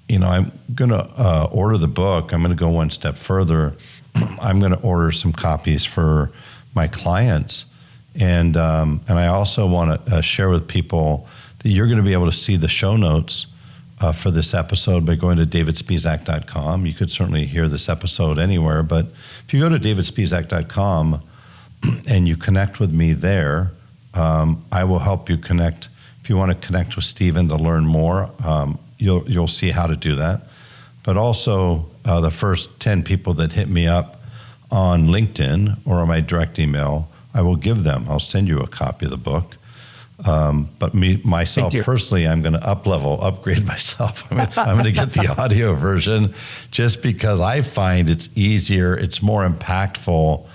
going to order the book. I'm going to go one step further. I'm going to order some copies for my clients. And I also want to share with people that you're going to be able to see the show notes for this episode by going to davidspisak.com. You could certainly hear this episode anywhere, but if you go to davidspisak.com and you connect with me there, I will help you connect. If you want to connect with Stephen to learn more, you'll see how to do that. But also the first 10 people that hit me up on LinkedIn or on my direct email, I'll send you a copy of the book. But myself personally, I'm going to upgrade myself. I'm going to get the audio version just because I find it's easier, it's more impactful,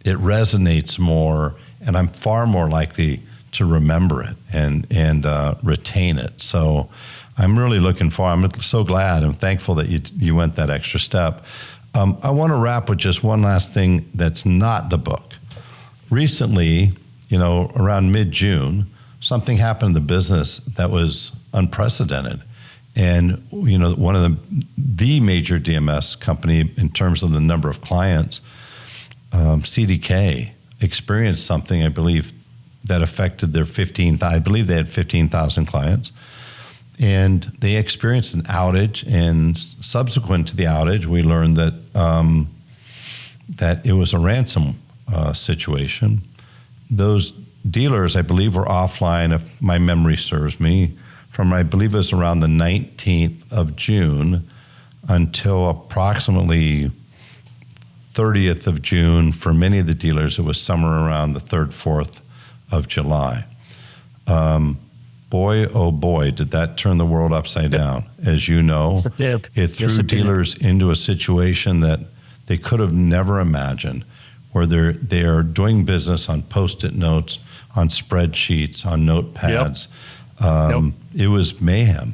it resonates more, and I'm far more likely to remember it and retain it. So I'm really looking forward. I'm so glad and thankful that you went that extra step. I want to wrap with just one last thing that's not the book. Recently, around mid-June, something happened in the business that was unprecedented. And, one of the major DMS company in terms of the number of clients, CDK, experienced something, I believe, that affected their I believe they had 15,000 clients. And they experienced an outage, and subsequent to the outage, we learned that that it was a ransom situation. Those dealers, I believe, were offline, if my memory serves me, from I believe it was around the 19th of June until approximately 30th of June. For many of the dealers, it was somewhere around the 3rd, 4th of July. Boy, oh boy, did that turn the world upside down. As you know, it threw dealers into a situation that they could have never imagined, where they are doing business on Post-it notes, on spreadsheets, on notepads. It was mayhem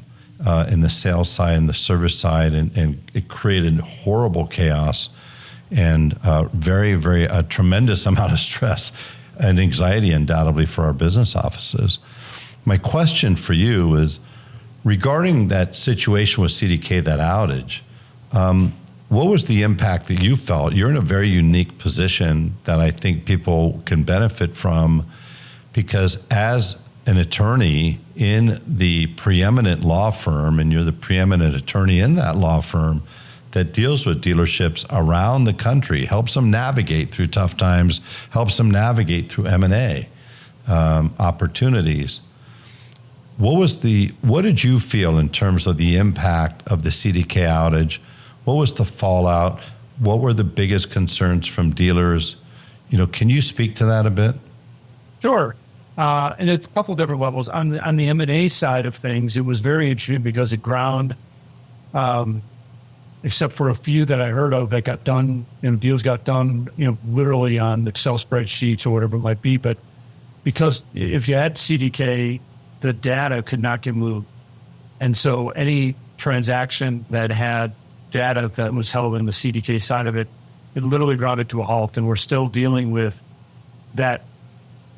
in the sales side and the service side, and it created horrible chaos and very, very a tremendous amount of stress and anxiety, undoubtedly, for our business offices. My question for you is, regarding that situation with CDK, that outage, what was the impact that you felt? You're in a very unique position that I think people can benefit from, because as an attorney in the preeminent law firm, and you're the preeminent attorney in that law firm that deals with dealerships around the country, helps them navigate through tough times, helps them navigate through M&A opportunities. What did you feel in terms of the impact of the CDK outage? What was the fallout? What were the biggest concerns from dealers? Can you speak to that a bit? Sure. And it's a couple different levels. On the M&A side of things, it was very interesting because it ground, except for a few that I heard of that got done, deals got done, literally on Excel spreadsheets or whatever it might be. But because if you had CDK, the data could not get moved. And so any transaction that had data that was held in the CDK side of it, it literally grounded to a halt. And we're still dealing with that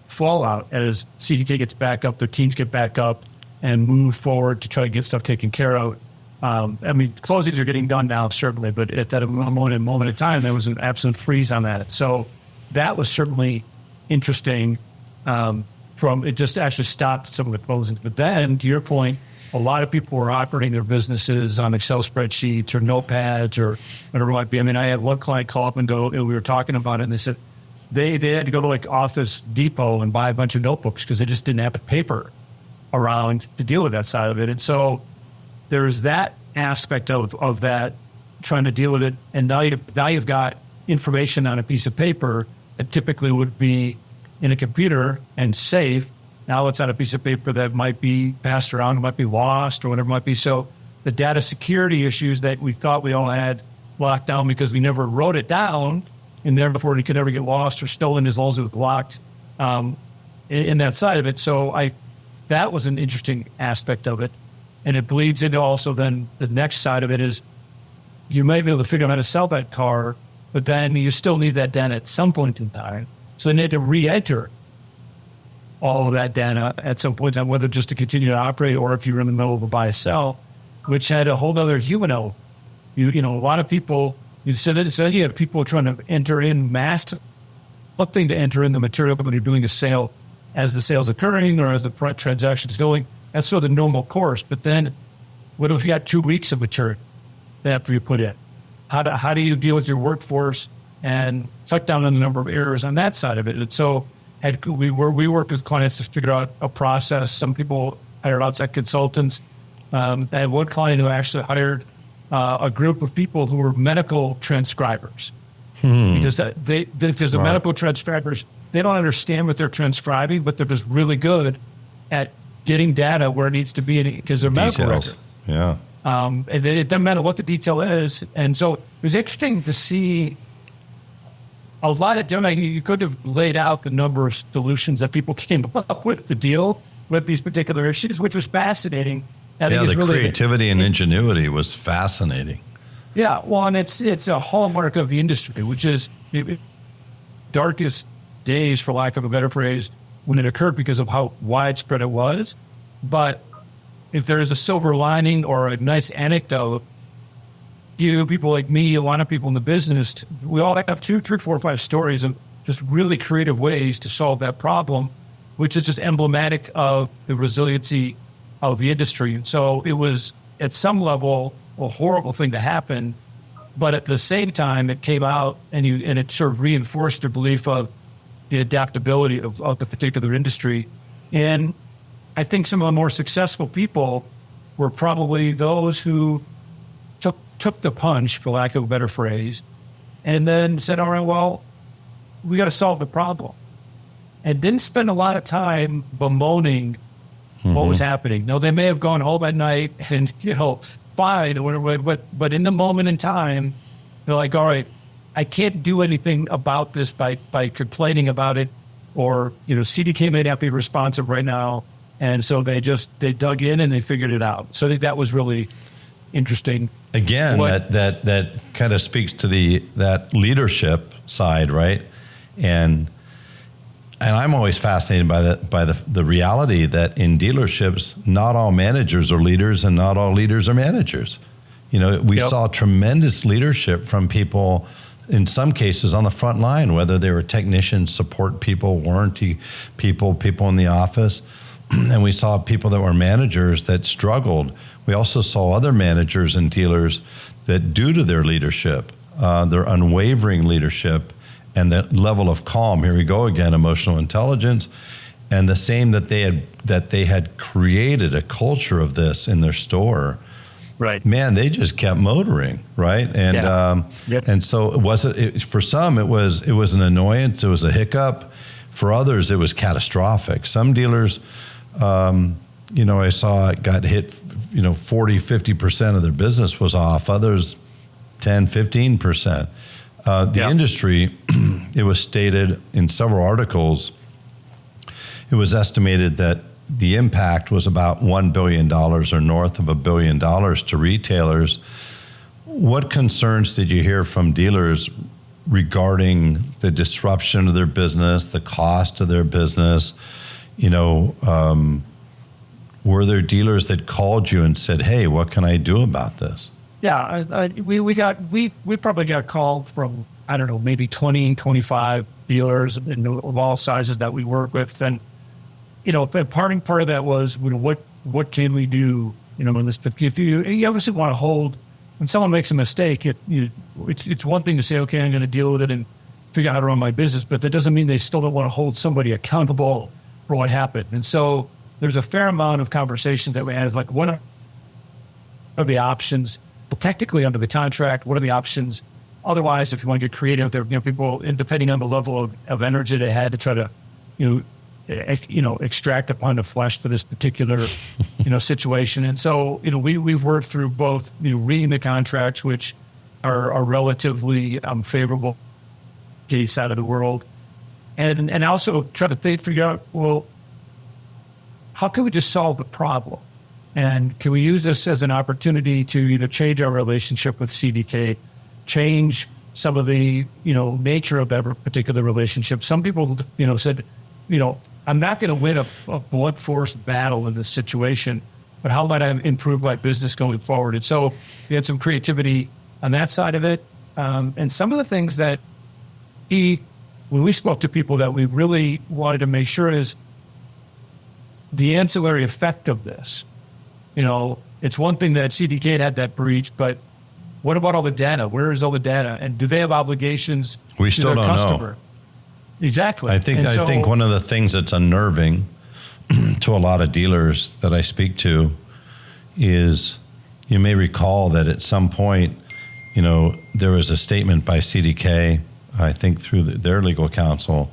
fallout as CDK gets back up, their teams get back up and move forward to try to get stuff taken care of. Closings are getting done now, certainly, but at that moment in time, there was an absolute freeze on that. So that was certainly interesting. It just actually stopped some of the closings. But then, to your point, a lot of people were operating their businesses on Excel spreadsheets or notepads or whatever it might be. I had one client call up and go, and we were talking about it, and they said they had to go to like Office Depot and buy a bunch of notebooks because they just didn't have the paper around to deal with that side of it. And so there's that aspect of that, trying to deal with it. And now you've got information on a piece of paper that typically would be in a computer and safe, Now it's on a piece of paper that might be passed around, it might be lost or whatever it might be. So the data security issues that we thought we all had locked down because we never wrote it down, and therefore it could never get lost or stolen as long as it was locked in that side of it. So that was an interesting aspect of it. And it bleeds into also then the next side of it is you may be able to figure out how to sell that car, but then you still need that data at some point in time. So you need to re-enter all of that data at some point in time, whether just to continue to operate or if you're in the middle of a buy or sell, which had a whole other human element. You know, a lot of people, you have people trying to enter in mass, one thing to enter in the material when you're doing a sale as the sale's occurring or as the transaction is going. That's sort of the normal course. But then what if you got 2 weeks of material after you put in? How do you deal with your workforce and cut down on the number of errors on that side of it? And so we worked with clients to figure out a process. Some people hired outside consultants. I had one client who actually hired a group of people who were medical transcribers. Because there's a medical transcribers, they don't understand what they're transcribing, but they're just really good at getting data where it needs to be because they're medical records. Yeah. And then it doesn't matter what the detail is. And so it was interesting to see a lot of different, you could have laid out the number of solutions that people came up with to deal with these particular issues, which was fascinating. The creativity and ingenuity was fascinating. Yeah, well, and it's a hallmark of the industry, which is darkest days, for lack of a better phrase, when it occurred because of how widespread it was. But if there is a silver lining or a nice anecdote, people like me, a lot of people in the business, we all have 2, 3, 4, 5 stories of just really creative ways to solve that problem, which is just emblematic of the resiliency of the industry. And so it was, at some level, a horrible thing to happen, but at the same time, it came out and it sort of reinforced the belief of the adaptability of the particular industry. And I think some of the more successful people were probably those who took the punch, for lack of a better phrase, and then said, all right, well, we got to solve the problem. And didn't spend a lot of time bemoaning what was happening. No, they may have gone home at night and, fine, or whatever, but in the moment in time, they're like, all right, I can't do anything about this by complaining about it, or, CDK may not be responsive right now. And so they dug in and they figured it out. So I think that was really interesting. Again, that kind of speaks to that leadership side, right? And I'm always fascinated by the reality that in dealerships, not all managers are leaders and not all leaders are managers. We saw tremendous leadership from people, in some cases on the front line, whether they were technicians, support people, warranty people in the office. And we saw people that were managers that struggled. We also saw other managers and dealers that, due to their leadership, their unwavering leadership, and that level of calm, here we go again, emotional intelligence, and the same that they had created a culture of this in their store. Right. Man, they just kept motoring, right? And and so for some it was an annoyance, it was a hiccup. For others, it was catastrophic. Some dealers, I saw it got hit, 40, 50% of their business was off. Others, 10, 15%. The industry, it was stated in several articles, it was estimated that the impact was about $1 billion or north of $1 billion to retailers. What concerns did you hear from dealers regarding the disruption of their business, the cost of their business? Were there dealers that called you and said, hey, what can I do about this? Yeah, we probably got called from, I don't know, maybe 20, 25 dealers of all sizes that we work with. And, the part of that was, what can we do, in this? If you obviously want to hold, when someone makes a mistake, it's one thing to say, okay, I'm going to deal with it and figure out how to run my business, but that doesn't mean they still don't want to hold somebody accountable for what happened. And so there's a fair amount of conversation that we had. Is like, what are the options technically under the contract? What are the options otherwise? If you want to get creative, there people, and depending on the level of energy they had to try to, extract upon the flesh for this particular, situation. And so, we've worked through both, reading the contracts, which are relatively favorable case out of the world, and also try to figure out, well, how can we just solve the problem? And can we use this as an opportunity to either change our relationship with CDK, change some of the, nature of that particular relationship? Some people, said, I'm not going to win a blunt force battle in this situation, but how might I improve my business going forward? And so we had some creativity on that side of it. And some of the things that when we spoke to people that we really wanted to make sure is the ancillary effect of this. It's one thing that CDK had that breach, but what about all the data? Where is all the data? And do they have obligations we to still their don't customer? know. Exactly. I think one of the things that's unnerving to a lot of dealers that I speak to is, you may recall that at some point, there was a statement by CDK, I think through their legal counsel,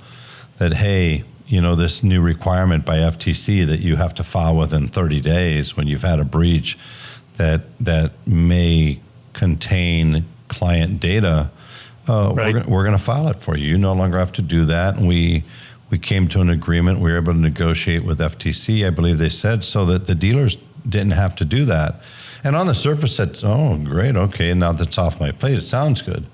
that, hey, this new requirement by FTC that you have to file within 30 days when you've had a breach that may contain client data, right. we're going to file it for you. You no longer have to do that. And we came to an agreement. We were able to negotiate with FTC, I believe they said, so that the dealers didn't have to do that. And on the surface, that's, oh, great, okay, now that's off my plate. It sounds good.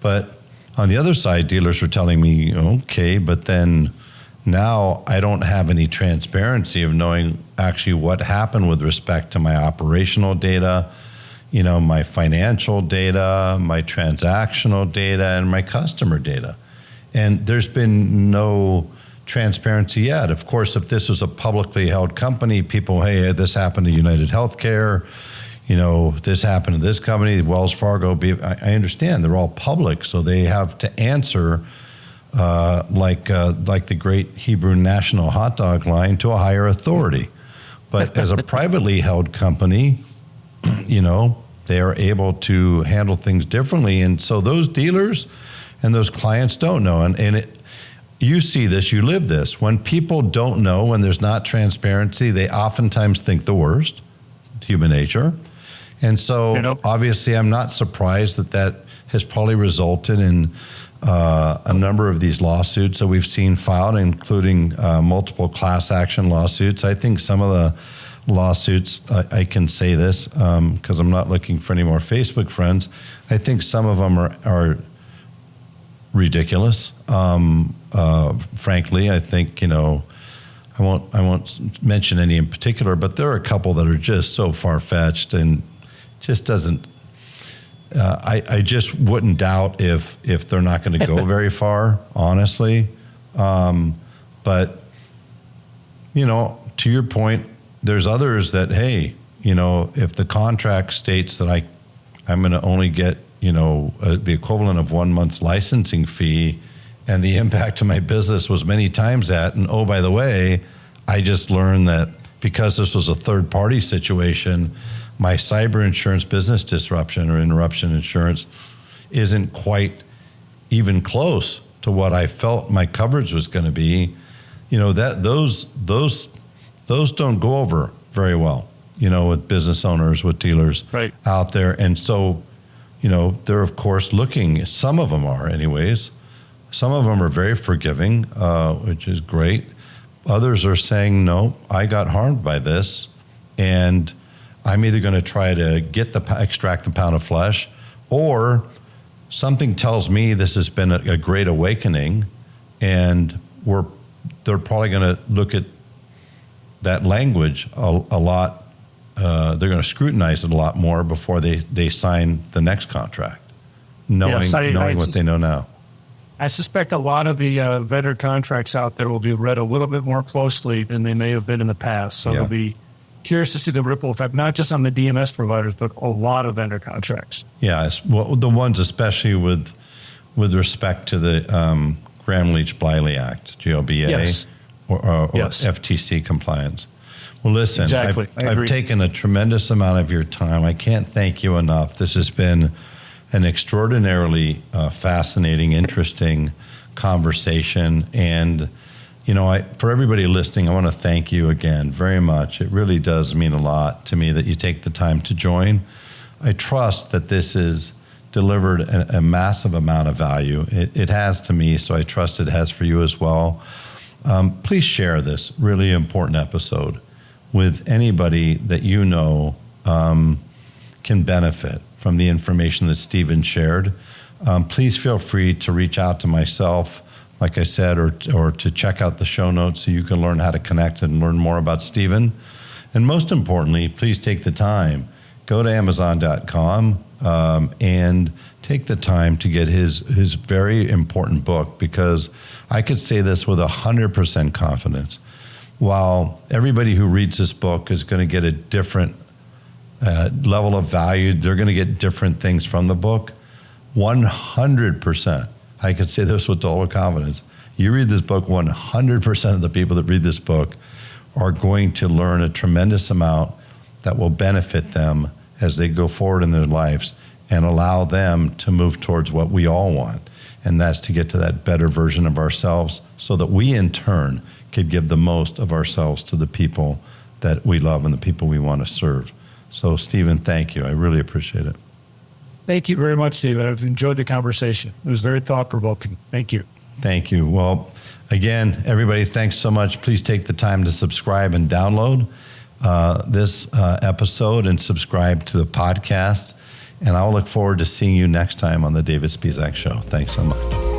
But on the other side, dealers were telling me, okay, but then now I don't have any transparency of knowing actually what happened with respect to my operational data, my financial data, my transactional data, and my customer data. And there's been no transparency yet. Of course, if this was a publicly held company, people, hey, this happened to United Healthcare, this happened to this company, Wells Fargo. I understand they're all public, so they have to answer like the great Hebrew national hot dog line, to a higher authority. But as a privately held company, they are able to handle things differently. And so those dealers and those clients don't know. And you see this, you live this. When people don't know, when there's not transparency, they oftentimes think the worst, human nature. And so obviously I'm not surprised that has probably resulted in a number of these lawsuits that we've seen filed, including multiple class action lawsuits. I think some of the lawsuits, I can say this because I'm not looking for any more Facebook friends. I think some of them are ridiculous. Frankly, I think, I won't mention any in particular, but there are a couple that are just so far-fetched and just doesn't. I just wouldn't doubt if they're not going to go very far, honestly. But, to your point, there's others that, hey, if the contract states that I'm going to only get, the equivalent of 1 month's licensing fee, and the impact to my business was many times that, and oh, by the way, I just learned that because this was a third-party situation, my cyber insurance business disruption or interruption insurance isn't quite even close to what I felt my coverage was going to be. That those don't go over very well, with business owners, with dealers right out there. And so, they're of course looking, some of them are anyways, some of them are very forgiving, which is great. Others are saying, no, I got harmed by this, and I'm either going to try to extract the pound of flesh, or something tells me this has been a great awakening, and they're probably going to look at that language a lot. They're going to scrutinize it a lot more before they sign the next contract, knowing what they know now. I suspect a lot of the vendor contracts out there will be read a little bit more closely than they may have been in the past. So they'll be curious to see the ripple effect, not just on the DMS providers, but a lot of vendor contracts. Yeah, the ones especially with respect to the Gramm-Leach-Bliley Act, GLBA, or FTC compliance. Well, listen, exactly. I've taken a tremendous amount of your time. I can't thank you enough. This has been an extraordinarily fascinating, interesting conversation. And, For everybody listening, I want to thank you again very much. It really does mean a lot to me that you take the time to join. I trust that this is delivered a massive amount of value. It has to me, so I trust it has for you as well. Please share this really important episode with anybody that you know can benefit from the information that Stephen shared. Please feel free to reach out to myself, like I said, or to check out the show notes so you can learn how to connect and learn more about Stephen. And most importantly, please take the time. Go to Amazon.com and take the time to get his very important book, because I could say this with 100% confidence. While everybody who reads this book is going to get a different level of value, they're going to get different things from the book, 100%. I could say this with total confidence. You read this book, 100% of the people that read this book are going to learn a tremendous amount that will benefit them as they go forward in their lives and allow them to move towards what we all want. And that's to get to that better version of ourselves so that we in turn could give the most of ourselves to the people that we love and the people we want to serve. So Stephen, thank you. I really appreciate it. Thank you very much, Stephen. I've enjoyed the conversation. It was very thought-provoking. Thank you. Thank you. Well, again, everybody, thanks so much. Please take the time to subscribe and download this episode and subscribe to the podcast. And I'll look forward to seeing you next time on the David Spisak Show. Thanks so much.